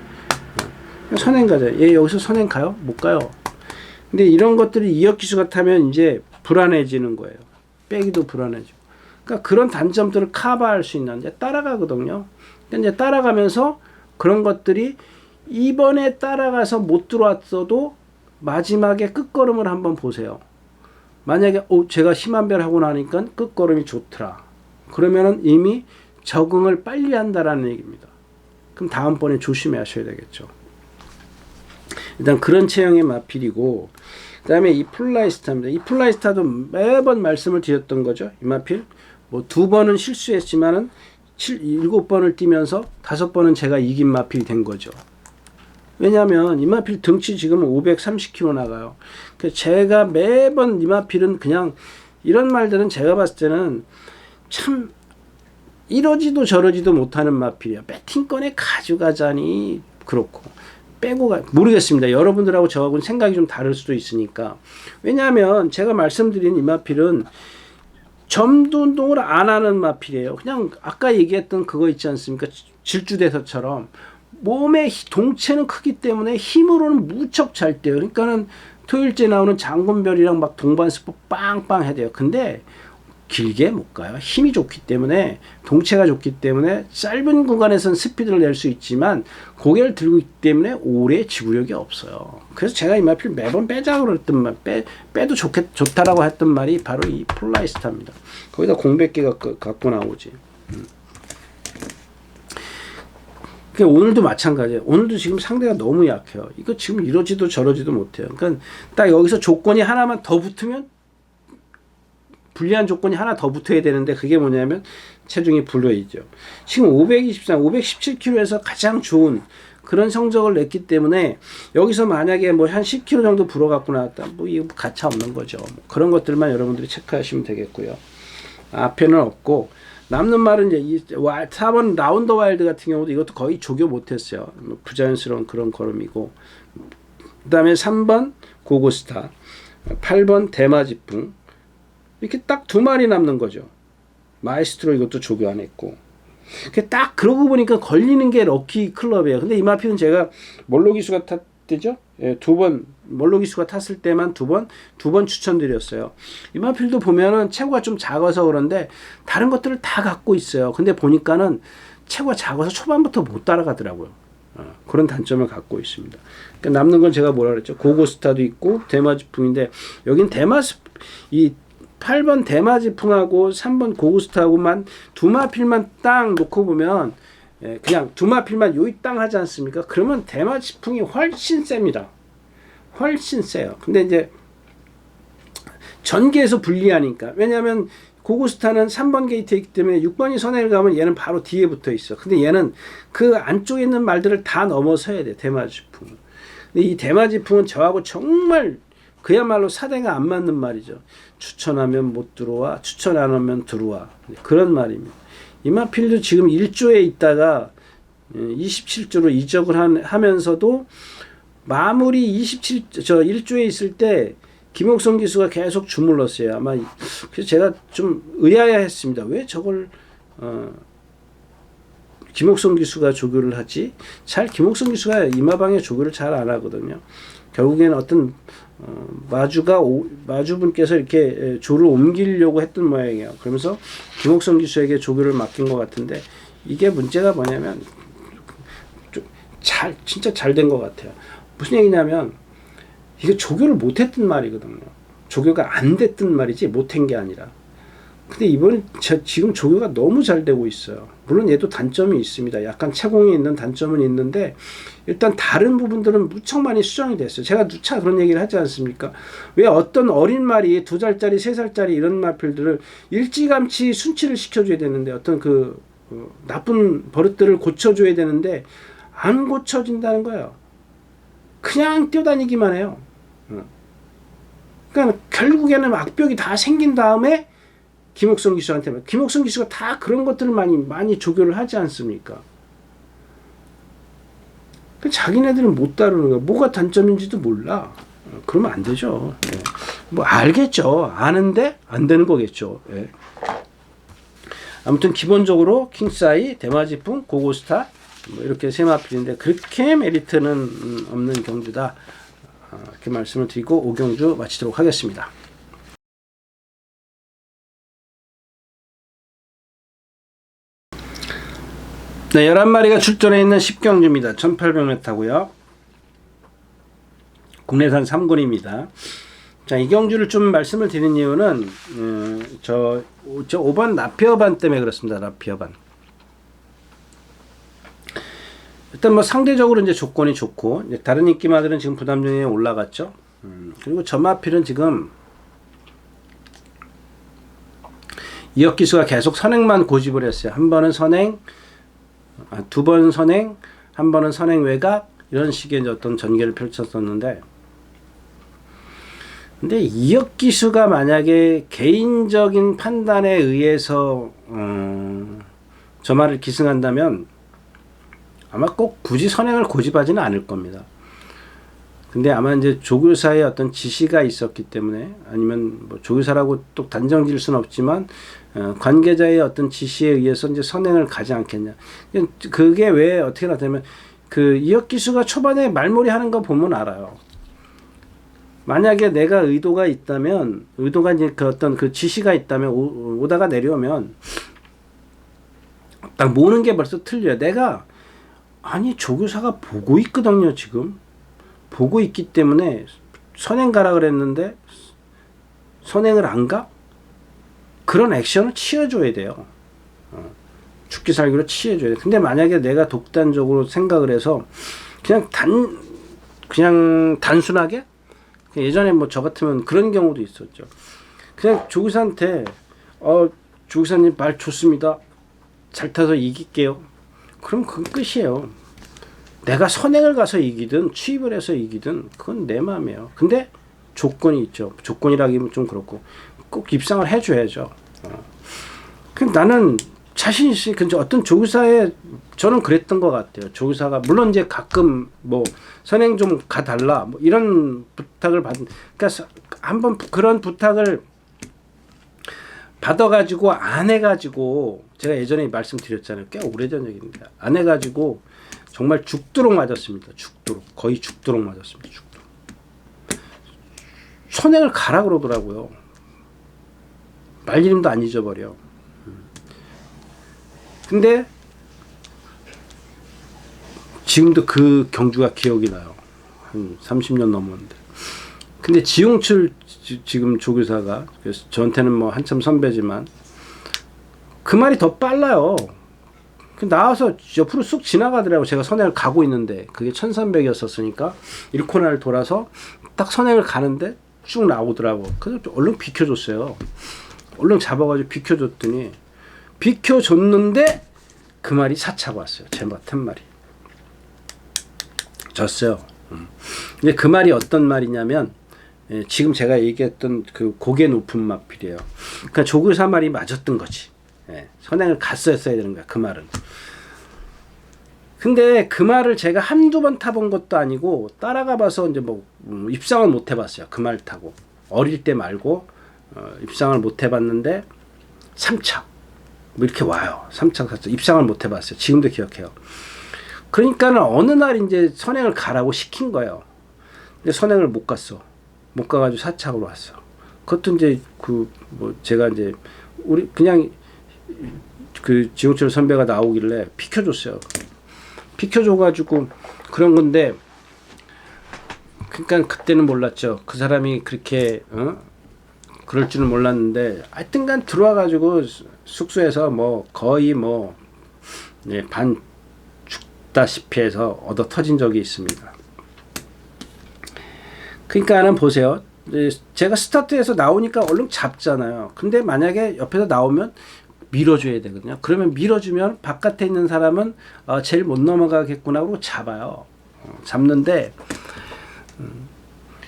선행 가자. 얘 여기서 선행 가요? 못 가요. 근데 이런 것들이 이혁 기수가 타면 이제 불안해지는 거예요. 빼기도 불안해지고. 그러니까 그런 단점들을 커버할 수 있는 이제 따라가거든요. 그러니까 이제 따라가면서 그런 것들이 이번에 따라가서 못 들어왔어도 마지막에 끝걸음을 한번 보세요. 만약에 제가 심한별 하고 나니까 끝걸음이 좋더라. 그러면은 이미 적응을 빨리 한다라는 얘기입니다. 그럼 다음번에 조심하셔야 되겠죠. 일단 그런 체형의 마필이고 그 다음에 이 플라이스타입니다. 이 플라이스타도 매번 말씀을 드렸던 거죠. 이 마필 뭐 2번은 실수했지만은 7번을 뛰면서 5번은 제가 이긴 마필이 된 거죠. 왜냐하면 이 마필 등치 지금 530kg 나가요. 제가 매번 이 마필은 그냥 이런 말들은 제가 봤을 때는 참 이러지도 저러지도 못하는 마필이야. 배팅권에 가져가자니 그렇고 빼고 모르겠습니다. 여러분들하고 저하고는 생각이 좀 다를 수도 있으니까. 왜냐하면 제가 말씀드린 이 마필은 점도 운동을 안 하는 마필이에요. 그냥 아까 얘기했던 그거 있지 않습니까? 질주대서처럼 몸의 동체는 크기 때문에 힘으로는 무척 잘 뛰어요. 그러니까는 토요일째 나오는 장군별이랑 막 동반스포 빵빵 해야 돼요. 근데 길게 못 가요. 힘이 좋기 때문에, 동체가 좋기 때문에 짧은 구간에서는 스피드를 낼 수 있지만 고개를 들고 있기 때문에 오래 지구력이 없어요. 그래서 제가 이마필 매번 빼자고 그랬던 말, 빼도 좋다라고 했던 말이 바로 이 폴라이스타입니다. 거기다 공백기가 갖고 나오지. 오늘도 마찬가지예요. 오늘도 지금 상대가 너무 약해요. 이거 지금 이러지도 저러지도 못해요. 그러니까 딱 여기서 조건이 하나만 더 붙으면, 불리한 조건이 하나 더 붙어야 되는데, 그게 뭐냐면 체중이 불려있죠. 지금 523, 517kg에서 가장 좋은 그런 성적을 냈기 때문에 여기서 만약에 뭐 한 10kg 정도 불어갖고 나왔다, 뭐 이거 가차 없는 거죠. 뭐 그런 것들만 여러분들이 체크하시면 되겠고요. 앞에는 없고, 남는 말은 이제 4번 라운더 와일드 같은 경우도 이것도 거의 조교 못했어요. 뭐 부자연스러운 그런 걸음이고, 그 다음에 3번 고고스타, 8번 대마지풍, 이렇게 딱 두 마리 남는 거죠. 마에스트로 이것도 조교 안 했고. 딱 그러고 보니까 걸리는 게 럭키 클럽이에요. 근데 이마필은 제가 몰로기수가 탔대죠. 예, 몰로기수가 탔을 때만 두 번 추천드렸어요. 이마필도 보면은 체구가 좀 작아서 그런데 다른 것들을 다 갖고 있어요. 근데 보니까는 체구가 작아서 초반부터 못 따라가더라고요. 그런 단점을 갖고 있습니다. 그러니까 남는 건 제가 뭐라 그랬죠? 고고스타도 있고 대마지풍인데, 여긴 이 8번 대마지풍하고 3번 고고스타하고만 두 마필만 딱 놓고 보면, 그냥 두 마필만 요이 땅 하지 않습니까? 그러면 대마지풍이 훨씬 셉니다. 훨씬 세요. 근데 이제 전개에서 불리하니까. 왜냐하면 고고스타는 3번 게이트에 있기 때문에 6번이 선행을 가면 얘는 바로 뒤에 붙어 있어. 근데 얘는 그 안쪽에 있는 말들을 다 넘어서야 돼, 대마지풍은. 근데 이 대마지풍은 저하고 정말 그야말로 사대가 안 맞는 말이죠. 추천하면 못 들어와, 추천 안 하면 들어와. 그런 말입니다. 이마필도 지금 1조에 있다가 27조로 이적을 하면서도 마무리 1조에 있을 때 김옥성 기수가 계속 주물렀어요. 아마 그래서 제가 좀 의아해했습니다. 왜 저걸 김옥성 기수가 조교를 하지? 김옥성 기수가 이마방에 조교를 잘 안 하거든요. 결국에는 어떤 마주분께서 이렇게 조를 옮기려고 했던 모양이에요. 그러면서 김옥성 기수에게 조교를 맡긴 것 같은데, 이게 문제가 뭐냐면 진짜 잘 된 것 같아요. 무슨 얘기냐면 이게 조교를 못했던 말이거든요. 조교가 안 됐던 말이지 못한 게 아니라. 근데 지금 조교가 너무 잘 되고 있어요. 물론 얘도 단점이 있습니다. 약간 채공이 있는 단점은 있는데, 일단 다른 부분들은 무척 많이 수정이 됐어요. 제가 누차 그런 얘기를 하지 않습니까? 왜 어떤 어린 말이 2살짜리 3살짜리 이런 말들을 일찌감치 순치를 시켜줘야 되는데, 어떤 나쁜 버릇들을 고쳐줘야 되는데 안 고쳐진다는 거예요. 그냥 뛰어다니기만 해요. 그러니까 결국에는 악벽이 다 생긴 다음에 김옥성 기수한테, 김옥성 기수가 다 그런 것들을 많이 조교를 하지 않습니까? 자기네들은 못 다루는 거야. 뭐가 단점인지도 몰라. 그러면 안 되죠. 예. 뭐 알겠죠. 아는데 안 되는 거겠죠. 예. 아무튼 기본적으로 킹사이, 대마지풍, 고고스타 뭐 이렇게 세 마필인데 그렇게 메리트는 없는 경주다. 이렇게 말씀을 드리고 5경주 마치도록 하겠습니다. 네, 11마리가 출전해 있는 10경주입니다. 1800m고요. 국내산 3군입니다. 자, 이 경주를 좀 말씀을 드린 이유는 저 5번 라피어반 때문에 그렇습니다. 라피어반. 일단 뭐 상대적으로 이제 조건이 좋고, 이제 다른 인기마들은 지금 부담 중에 올라갔죠. 그리고 저마필은 지금 이혁 기수가 계속 선행만 고집을 했어요. 한 번은 선행, 두 번 선행, 한 번은 선행 외곽, 이런 식의 어떤 전개를 펼쳤었는데, 근데 이혁 기수가 만약에 개인적인 판단에 의해서 저 말을 기승한다면 아마 꼭 굳이 선행을 고집하지는 않을 겁니다. 근데 아마 이제 조교사의 어떤 지시가 있었기 때문에, 아니면 뭐 조교사라고 또 단정 지을 수는 없지만 관계자의 어떤 지시에 의해서 이제 선행을 가지 않겠냐. 그게 왜 어떻게 나타나면 이혁 기수가 초반에 말몰이 하는 거 보면 알아요. 만약에 내가 의도가 있다면, 의도가 이제 그 어떤 그 지시가 있다면 오다가 내려오면 딱 모는 게 벌써 틀려요. 내가 아니 조교사가 보고 있거든요. 지금 보고 있기 때문에 선행 가라 그랬는데 선행을 안 가? 그런 액션을 취해줘야 돼요. 죽기 살기로 취해줘야 돼. 근데 만약에 내가 독단적으로 생각을 해서 그냥 단순하게 예전에 뭐 저 같으면 그런 경우도 있었죠. 그냥 조교사한테 조교사님 말 좋습니다. 잘 타서 이길게요. 그럼 그건 끝이에요. 내가 선행을 가서 이기든 취입을 해서 이기든 그건 내 마음이에요. 근데 조건이 있죠. 조건이라기면 좀 그렇고 꼭 입상을 해줘야죠. 나는 자신 있으니까 어떤 조교사의 저는 그랬던 것 같아요. 조교사가 물론 이제 가끔 뭐 선행 좀 가달라 뭐 이런 부탁을 그러니까 한번 그런 부탁을 받아가지고 안 해가지고 제가 예전에 말씀드렸잖아요. 꽤 오래전 얘기입니다. 안 해가지고 정말 죽도록 맞았습니다. 거의 죽도록 맞았습니다. 죽도록. 선행을 가라 그러더라고요. 말 이름도 안 잊어버려. 근데 지금도 그 경주가 기억이 나요. 한 30년 넘었는데. 근데 지용철 지금 조교사가 그래서 저한테는 뭐 한참 선배지만 그 말이 더 빨라요. 나와서 옆으로 쑥 지나가더라고. 제가 선행을 가고 있는데 그게 1300이었었으니까 1코너를 돌아서 딱 선행을 가는데 쭉 나오더라고. 그래서 얼른 비켜줬어요. 얼른 잡아가지고 비켜줬더니 비켜줬는데 그 말이 사차가 왔어요. 제 맡은 말이. 졌어요. 근데 그 말이 어떤 말이냐면 지금 제가 얘기했던 그 고개 높은 마필이에요. 그러니까 조교사 말이 맞았던 거지. 선행을 갔었어야 되는 거야. 그 말은. 근데 그 말을 제가 한두 번 타본 것도 아니고 따라가 봐서 이제 뭐 입상을 못 해봤어요. 그 말 타고. 어릴 때 말고 입상을 못 해봤는데 3차. 뭐 이렇게 와요. 3차, 4차. 입상을 못 해봤어요. 지금도 기억해요. 그러니까는 어느 날 이제 선행을 가라고 시킨 거예요. 근데 선행을 못 갔어. 못 가가지고 4착으로 왔어. 그것도 이제 뭐 제가 이제 우리 그냥 그 지용철 선배가 나오길래 비켜줬어요. 비켜줘가지고 그런 건데, 그러니까 그때는 몰랐죠. 그 사람이 그렇게 그럴 줄은 몰랐는데 하여튼간 들어와가지고 숙소에서 뭐 거의 뭐 반 죽다시피 해서 얻어 터진 적이 있습니다. 그러니까는 보세요. 제가 스타트에서 나오니까 얼른 잡잖아요. 근데 만약에 옆에서 나오면 밀어줘야 되거든요. 그러면 밀어주면 바깥에 있는 사람은 제일 못 넘어가겠구나 하고 잡아요. 잡는데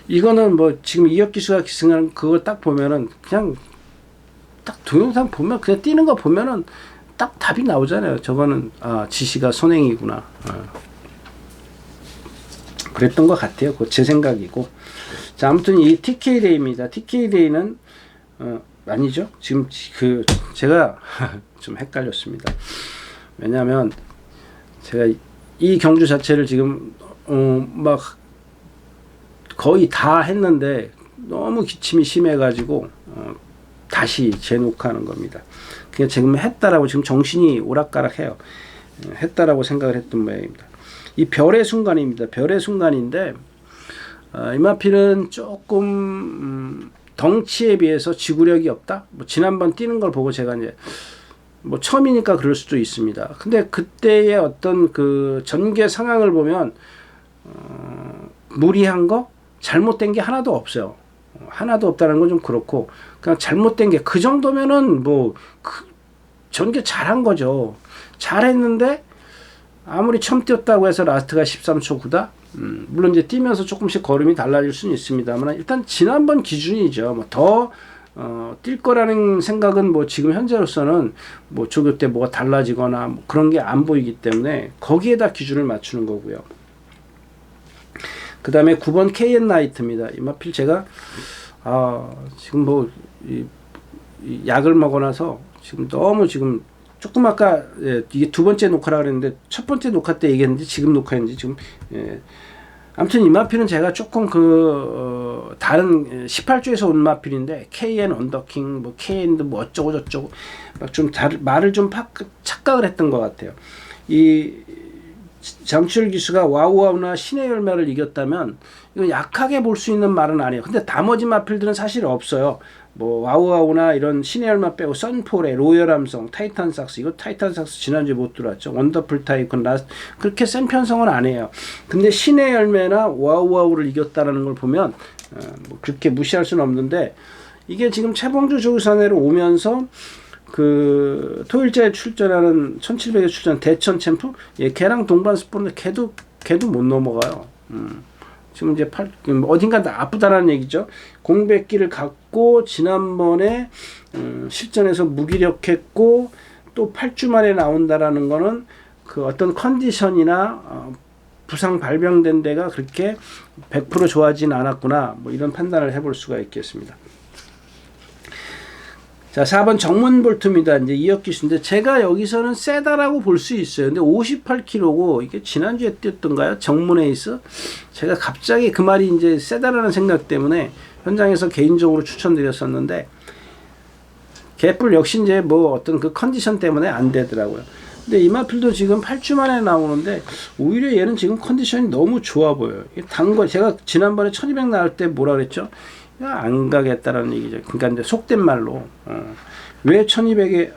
이거는 뭐 지금 이혁 기수가 기승한 그걸 딱 보면은 그냥 딱 동영상 보면 그냥 뛰는 거 보면은 딱 답이 나오잖아요. 저거는 지시가 선행이구나. 그랬던 것 같아요. 그거 제 생각이고. 자, 아무튼 이 TK데이입니다. TK데이는 아니죠. 지금 제가 좀 헷갈렸습니다. 왜냐하면 제가 이 경주 자체를 지금 막 거의 다 했는데 너무 기침이 심해가지고 다시 재녹화하는 겁니다. 그냥 지금 했다라고 지금 정신이 오락가락해요. 했다라고 생각을 했던 모양입니다. 이 별의 순간입니다. 별의 순간인데 이마필은 조금 덩치에 비해서 지구력이 없다. 뭐 지난번 뛰는 걸 보고 제가 이제 뭐 처음이니까 그럴 수도 있습니다. 근데 그때의 어떤 그 전개 상황을 보면 무리한 거, 잘못된 게 하나도 없어요. 하나도 없다는 건 좀 그렇고 그냥 잘못된 게 그 정도면은 뭐 전개 잘한 거죠. 잘했는데 아무리 처음 뛰었다고 해서 라스트가 13초 9다. 물론 이제 뛰면서 조금씩 걸음이 달라질 수는 있습니다만 일단 지난번 기준이죠. 뭐 더 뛸 거라는 생각은 뭐 지금 현재로서는 뭐 조교 때 뭐가 달라지거나 뭐 그런 게 안 보이기 때문에 거기에다 기준을 맞추는 거고요. 그 다음에 9번 KN 나이트입니다. 이마필 제가 지금 뭐 이 약을 먹어놔서 지금 너무 지금 조금 아까 이게 두 번째 녹화라 그랬는데 첫 번째 녹화 때 얘기했는지 지금 녹화했는지 지금 아무튼 이 마필은 제가 조금 다른 18주에서 온 마필인데 KN 언더킹 뭐 KN도 뭐 어쩌고 저쩌고 막 좀 말을 좀 착각을 했던 것 같아요. 이 장치열 기수가 와우와우나 신의 열매를 이겼다면 이건 약하게 볼 수 있는 말은 아니에요. 근데 나머지 마필들은 사실 없어요. 뭐 와우와우나 이런 신의 열매 빼고 선폴의 로열 함성, 타이탄 삭스, 이거 타이탄 삭스 지난주에 못 들어왔죠. 원더풀 타이콘, 그렇게 센 편성은 아니에요. 근데 신의 열매나 와우와우를 이겼다라는 걸 보면 뭐 그렇게 무시할 수는 없는데, 이게 지금 최봉주 조우산회로 오면서 그 토일제에 출전하는 1700에 출전 대천 챔프, 걔랑 동반 스포인데 걔도 못 넘어가요. 지금 이제 어딘가 아프다라는 얘기죠. 공백기를 갖고 지난번에 실전에서 무기력했고 또 8주 만에 나온다라는 거는 그 어떤 컨디션이나 부상 발병된 데가 그렇게 100% 좋아지진 않았구나, 뭐 이런 판단을 해볼 수가 있겠습니다. 자, 4번 정문 볼트입니다. 이제 이역 기수인데 제가 여기서는 세다라고 볼 수 있어요. 근데 58kg고 이게 지난주에 뛰었던가요? 정문 에이스? 제가 갑자기 그 말이 이제 세다라는 생각 때문에 현장에서 개인적으로 추천드렸었는데, 개뿔 역시 이제 뭐 어떤 그 컨디션 때문에 안 되더라고요. 근데 이마필도 지금 8주 만에 나오는데 오히려 얘는 지금 컨디션이 너무 좋아 보여요. 단거 제가 지난번에 1200 나올 때 뭐라 그랬죠? 안 가겠다라는 얘기죠. 그러니까 이제 속된 말로 왜 1200에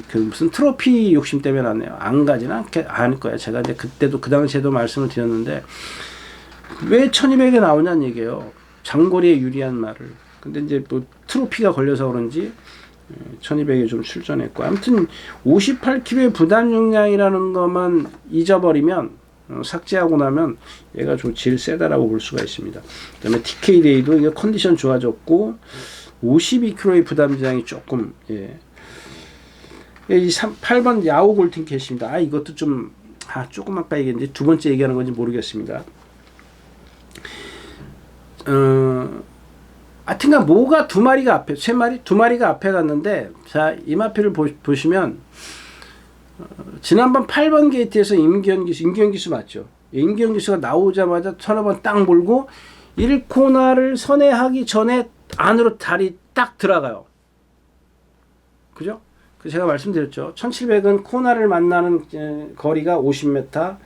그 무슨 트로피 욕심 때문에 났네요. 안 가지는 않을 거야. 제가 이제 그때도 그 당시에도 말씀을 드렸는데 왜 1200에 나오냐는 얘기예요. 장거리에 유리한 말을. 근데 이제 뭐 트로피가 걸려서 그런지 1200에 좀 출전했고, 아무튼 58kg의 부담 용량이라는 것만 잊어버리면 삭제하고 나면 얘가 좀 제일 세다라고 볼 수가 있습니다. 그 다음에 TK데이도 이게 컨디션 좋아졌고 52kg의 부담 지장이 조금, 이 8번 야오 골든 캐시입니다. 이것도 좀 조금 아까 얘기했는데 두 번째 얘기하는 건지 모르겠습니다. 하여튼간 뭐가 두 마리가 앞에, 두 마리가 앞에 갔는데, 자, 이마필을 보시면 지난번 8번 게이트에서 임기현 기수 맞죠? 임기현 기수가 나오자마자 서너 번 딱 몰고 1코너를 선회하기 전에 안으로 다리 딱 들어가요. 그죠? 제가 말씀드렸죠. 1700은 코너를 만나는 거리가 50m,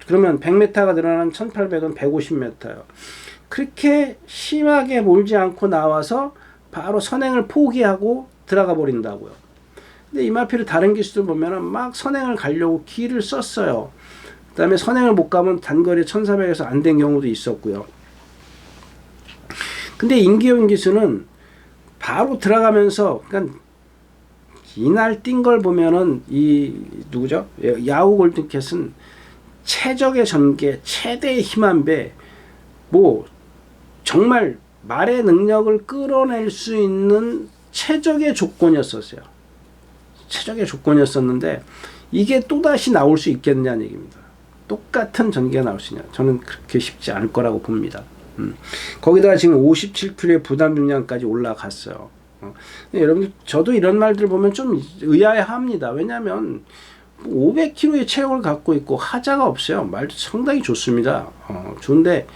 그러면 100m가 늘어나는 1800은 150m예요. 그렇게 심하게 몰지 않고 나와서 바로 선행을 포기하고 들어가 버린다고요. 근데 이마필을 다른 기수들 보면은 막 선행을 가려고 기를 썼어요. 그 다음에 선행을 못 가면 단거리 1400에서 안 된 경우도 있었고요. 근데 임기현 기수는 바로 들어가면서, 그러니까 이날 뛴 걸 보면은 누구죠? 야후 골든캣은 최적의 전개, 최대의 힘한 배, 뭐 정말 말의 능력을 끌어낼 수 있는 최적의 조건이었었어요. 최적의 조건이었었는데 이게 또다시 나올 수 있겠냐는 얘기입니다. 똑같은 전개가 나올 수 있냐? 저는 그렇게 쉽지 않을 거라고 봅니다. 거기다가 지금 57kg의 부담 중량까지 올라갔어요. 여러분들, 저도 이런 말들 보면 좀 의아해합니다. 왜냐하면 500kg의 체력을 갖고 있고 하자가 없어요. 말도 상당히 좋습니다. 좋은데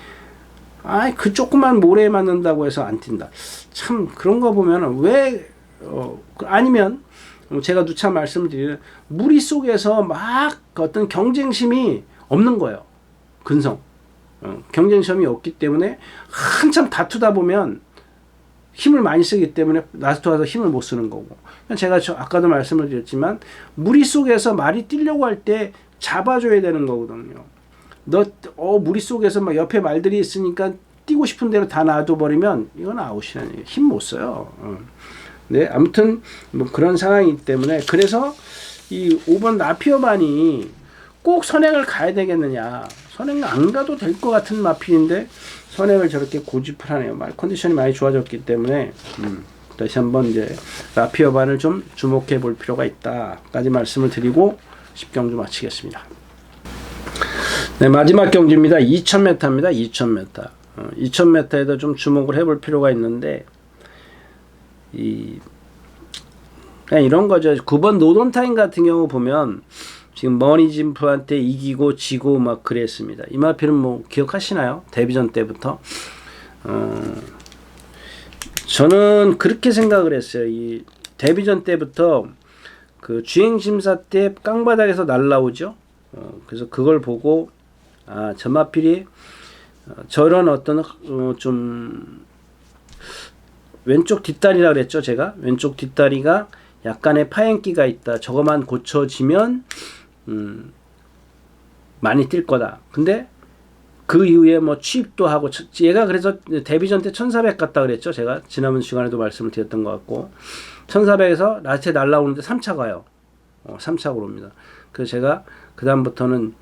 그 조그만 모래에 맞는다고 해서 안 뛴다. 참 그런 거 보면은 왜 아니면 제가 누차 말씀을 드리는, 무리 속에서 막 어떤 경쟁심이 없는 거예요. 근성. 경쟁심이 없기 때문에 한참 다투다 보면 힘을 많이 쓰기 때문에 라스트 와서 힘을 못 쓰는 거고. 제가 아까도 말씀을 드렸지만 무리 속에서 말이 뛰려고 할 때 잡아줘야 되는 거거든요. 무리 속에서 막 옆에 말들이 있으니까 뛰고 싶은 대로 다 놔둬버리면 이건 아웃이라는 얘기예요. 힘 못 써요. 네, 아무튼 뭐 그런 상황이기 때문에, 그래서 이 5번 라피어반이 꼭 선행을 가야 되겠느냐, 선행 안 가도 될 것 같은 마필인데 선행을 저렇게 고집을 하네요. 말 컨디션이 많이 좋아졌기 때문에 다시 한번 이제 라피어반을 좀 주목해 볼 필요가 있다까지 말씀을 드리고 10경주 마치겠습니다. 네, 마지막 경주입니다. 2000m입니다. 2000m. 2000m에도 좀 주목을 해볼 필요가 있는데, 그냥 이런 거죠. 9번 노돈타임 같은 경우 보면 지금 머니짐프한테 이기고 지고 막 그랬습니다. 이 마필은 뭐 기억하시나요? 데뷔전 때부터. 저는 그렇게 생각을 했어요. 이 데뷔전 때부터 그 주행심사 때 깡바닥에서 날라오죠. 그래서 그걸 보고 저 마필이 저런 어떤 좀 왼쪽 뒷다리라 그랬죠. 제가 왼쪽 뒷다리가 약간의 파행기가 있다. 저거만 고쳐지면 많이 뛸 거다. 근데 그 이후에 뭐 취입도 하고 얘가 그래서 데뷔전 때 1400 갔다 그랬죠. 제가 지난번 시간에도 말씀을 드렸던 것 같고 1400에서 라스트에 날라오는데 3차 가요. 3차로 옵니다. 그래서 제가 그 다음부터는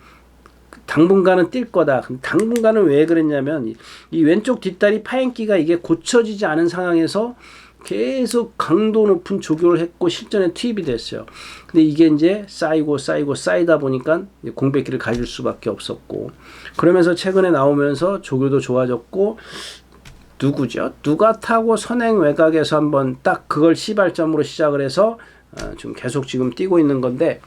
당분간은 뛸 거다. 당분간은 왜 그랬냐면 이 왼쪽 뒷다리 파행기가 이게 고쳐지지 않은 상황에서 계속 강도 높은 조교를 했고 실전에 투입이 됐어요. 근데 이게 이제 쌓이다 보니까 공백기를 가질 수밖에 없었고 그러면서 최근에 나오면서 조교도 좋아졌고 누구죠? 누가 타고 선행 외곽에서 한번 딱 그걸 시발점으로 시작을 해서 좀 계속 지금 뛰고 있는 건데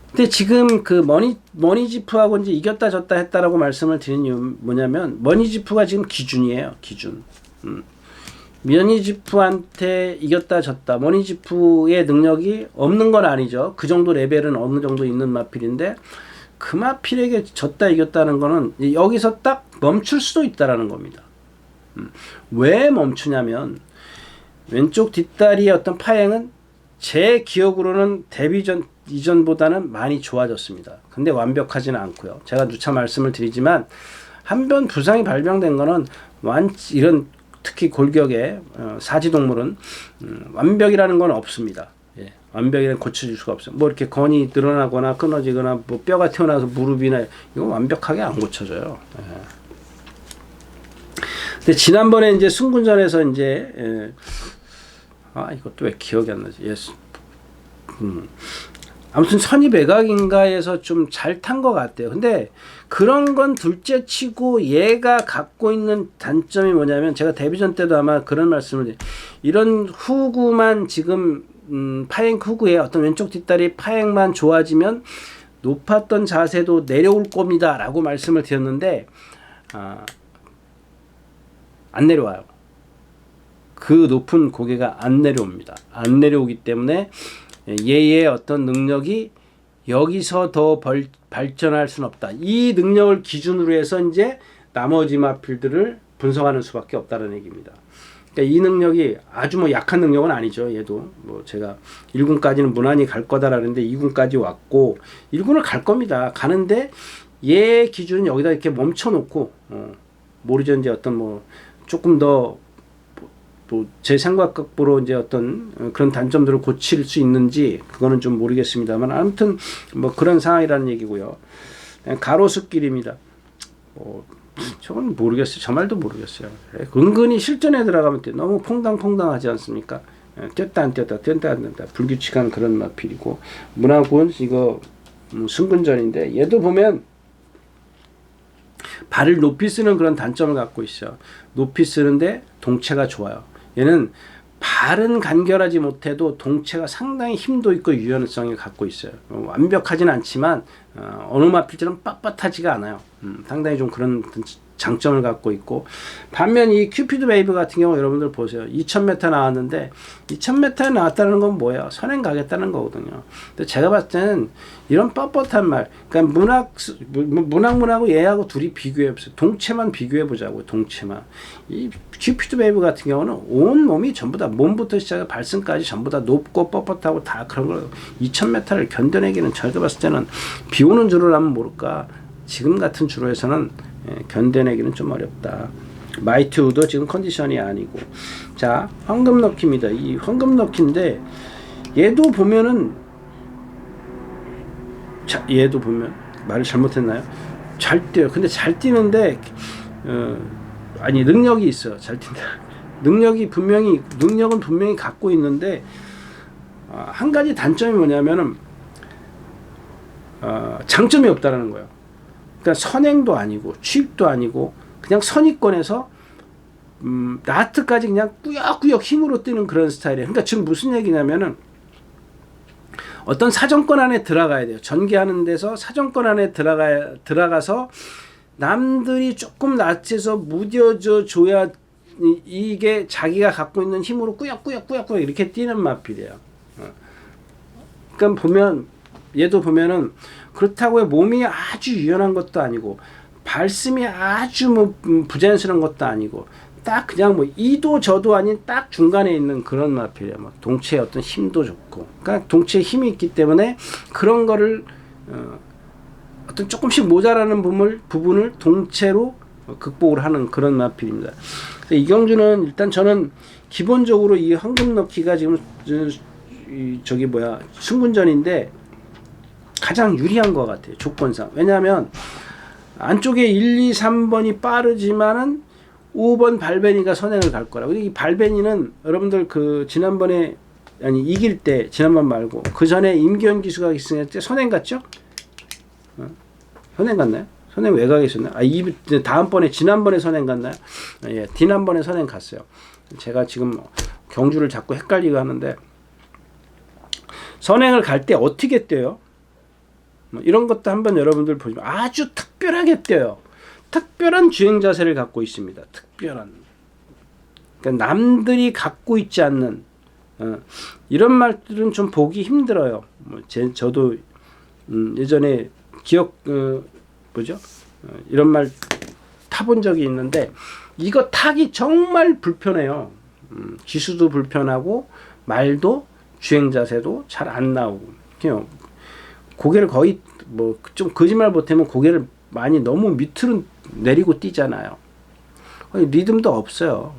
근데 지금 그 머니지프하고 이제 이겼다 졌다 했다라고 말씀을 드린 이유 뭐냐면 머니지프가 지금 기준이에요. 기준. 머니지프한테 이겼다 졌다. 머니지프의 능력이 없는 건 아니죠. 그 정도 레벨은 어느 정도 있는 마필인데 그 마필에게 졌다 이겼다는 거는 여기서 딱 멈출 수도 있다라는 겁니다. 왜 멈추냐면 왼쪽 뒷다리의 어떤 파행은 제 기억으로는 데뷔전 이전보다는 많이 좋아졌습니다. 근데 완벽하지는 않고요. 제가 누차 말씀을 드리지만 한 번 부상이 발병된 거는 이런 특히 골격의 사지동물은 완벽이라는 건 없습니다. 예, 완벽이란 고쳐질 수가 없어요. 뭐 이렇게 건이 늘어나거나 끊어지거나 뭐 뼈가 튀어나와서 무릎이나 이거 완벽하게 안 고쳐져요. 예. 근데 지난번에 이제 승군전에서 이제 이것도 왜 기억이 안 나지? 아무튼 선입 외곽인가에서 좀 잘 탄 것 같아요. 근데 그런 건 둘째 치고 얘가 갖고 있는 단점이 뭐냐면 제가 데뷔전 때도 아마 그런 말씀을 드려요. 이런 후구만 지금 파행 후구에 어떤 왼쪽 뒷다리 파행만 좋아지면 높았던 자세도 내려올 겁니다 라고 말씀을 드렸는데 안 내려와요. 그 높은 고개가 안 내려옵니다. 안 내려오기 때문에 얘의 어떤 능력이 여기서 더 발전할 수는 없다. 이 능력을 기준으로 해서 이제 나머지 마필들을 분석하는 수밖에 없다는 얘기입니다. 그러니까 이 능력이 아주 뭐 약한 능력은 아니죠. 얘도 뭐 제가 1군까지는 무난히 갈 거다라는데 2군까지 왔고 1군을 갈 겁니다. 가는데 얘 기준은 여기다 이렇게 멈춰놓고 모르죠. 이제 어떤 뭐 조금 더 제 생각으로 이제 어떤 그런 단점들을 고칠 수 있는지 그거는 좀 모르겠습니다만 아무튼 뭐 그런 상황이라는 얘기고요. 가로수길입니다. 저건 모르겠어요. 저 말도 모르겠어요. 은근히 실전에 들어가면 너무 퐁당퐁당하지 않습니까? 뛰었다 안 뛰었다 불규칙한 그런 마필이고 문화군 이거 승근전인데 얘도 보면 발을 높이 쓰는 그런 단점을 갖고 있어요. 높이 쓰는데 동체가 좋아요. 얘는 발은 간결하지 못해도 동체가 상당히 힘도 있고 유연성을 갖고 있어요. 완벽하진 않지만 어느 마필처럼 빳빳하지가 않아요. 상당히 좀 그런 장점을 갖고 있고 반면 이 큐피드 웨이브 같은 경우 여러분들 보세요. 2000m 나왔는데 2000m에 나왔다는 건 뭐예요? 선행 가겠다는 거거든요. 근데 제가 봤을 때는 이런 뻣뻣한 말 그러니까 문학문하고 얘하고 둘이 비교해 보세요. 동체만 비교해 보자고요. 동체만. 이 큐피드 웨이브 같은 경우는 온 몸이 전부 다 몸부터 시작해 발승까지 전부 다 높고 뻣뻣하고 다 그런 걸 2000m를 견뎌내기는 제가 봤을 때는 비 오는 주로라면 모를까 지금 같은 주로에서는 견뎌내기는 좀 어렵다. 마이트우도 지금 컨디션이 아니고 자 황금 넣기입니다. 이 황금 넣기인데 얘도 보면은 얘도 보면 말을 잘못했나요? 잘 뛰어요. 근데 잘 뛰는데 아니 능력이 있어. 잘 뛴다. 능력은 분명히 갖고 있는데 한 가지 단점이 뭐냐면은 장점이 없다라는 거예요. 그러니까 선행도 아니고 취입도 아니고 그냥 선입권에서 라스트까지 그냥 꾸역꾸역 힘으로 뛰는 그런 스타일이에요. 그러니까 지금 무슨 얘기냐면은 어떤 사정권 안에 들어가야 돼요. 전개하는 데서 사정권 안에 들어가서 남들이 조금 낯에서 무뎌져 줘야 이게 자기가 갖고 있는 힘으로 꾸역꾸역 이렇게 뛰는 마필이에요. 그러니까 얘도 보면은 그렇다고 몸이 아주 유연한 것도 아니고 발심이 아주 뭐 부자연스러운 것도 아니고 딱 그냥 뭐 이도 저도 아닌 딱 중간에 있는 그런 마필이에요. 뭐 동체의 어떤 힘도 좋고, 그러니까 동체에 힘이 있기 때문에 그런 거를 어떤 조금씩 모자라는 부분을 동체로 극복을 하는 그런 마필입니다. 이경주는 일단 저는 기본적으로 이 황금 넣기가 지금 승군전인데 가장 유리한 것 같아요. 조건상. 왜냐하면 안쪽에 1, 2, 3번이 빠르지만은 5번 발베니가 선행을 갈 거라. 이 발베니는 여러분들 지난번에 이길 때 지난번 말고 그 전에 임기현 기수가 있을 때 선행 갔죠? 선행 갔나요? 선행 왜 가겠었나요? 다음번에 지난번에 선행 갔나요? 예, 지난번에 선행 갔어요. 제가 지금 경주를 자꾸 헷갈리고 하는데 선행을 갈 때 어떻게 뛰어요? 이런 것도 한번 여러분들 보시면 아주 특별하게 뛰어요. 특별한 주행 자세를 갖고 있습니다. 특별한. 그러니까 남들이 갖고 있지 않는 이런 말들은 좀 보기 힘들어요. 저도 예전에 이런 말 타본 적이 있는데 이거 타기 정말 불편해요. 기수도 불편하고 말도 주행 자세도 잘 안 나오고 그냥 고개를 거의 좀 거짓말 못하면 고개를 많이 너무 밑으로 내리고 뛰잖아요. 리듬도 없어요.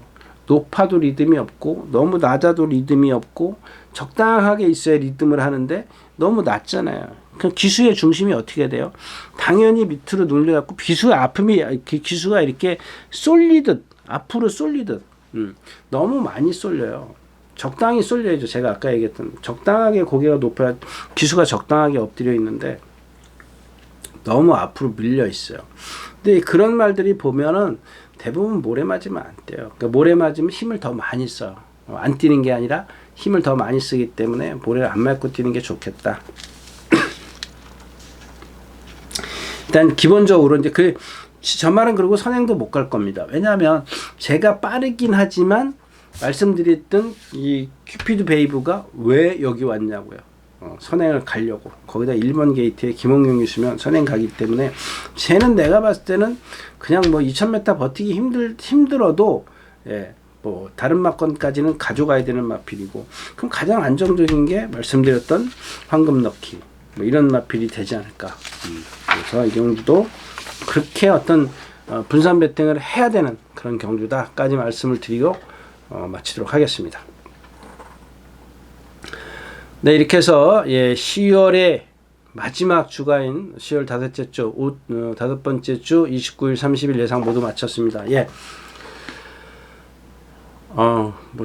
높아도 리듬이 없고 너무 낮아도 리듬이 없고 적당하게 있어야 리듬을 하는데 너무 낮잖아요. 그럼 기수의 중심이 어떻게 돼요? 당연히 밑으로 눌려갖고 기수가 이렇게 쏠리듯 앞으로 쏠리듯 너무 많이 쏠려요. 적당히 쏠려야죠. 제가 아까 얘기했던 적당하게 고개가 높아야 기수가 적당하게 엎드려 있는데 너무 앞으로 밀려 있어요. 근데 그런 말들이 보면은 대부분 모래 맞으면 안 돼요. 그러니까 모래 맞으면 힘을 더 많이 써요. 안 뛰는 게 아니라 힘을 더 많이 쓰기 때문에 모래를 안 맞고 뛰는 게 좋겠다. 일단 기본적으로 이제 저 말은 그리고 선행도 못 갈 겁니다. 왜냐하면 제가 빠르긴 하지만 말씀드렸던 이 큐피드 베이브가 왜 여기 왔냐고요. 선행을 가려고. 거기다 1번 게이트에 김홍용 있으면 선행 가기 때문에 쟤는 내가 봤을 때는 그냥 2000m 버티기 힘들어도 다른 마건까지는 가져가야 되는 마필이고, 그럼 가장 안정적인 게 말씀드렸던 황금 넣기 이런 마필이 되지 않을까. 그래서 이 경주도 그렇게 어떤 분산 배팅을 해야 되는 그런 경주다까지 말씀을 드리고 마치도록 하겠습니다. 네, 이렇게 해서 10월의 마지막 주가인 10월 다섯 번째 주 29일 30일 예상 모두 마쳤습니다.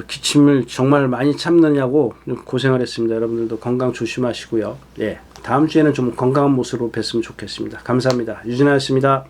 기침을 정말 많이 참느냐고 고생을 했습니다. 여러분들도 건강 조심하시고요. 다음 주에는 좀 건강한 모습으로 뵀으면 좋겠습니다. 감사합니다. 유진아였습니다.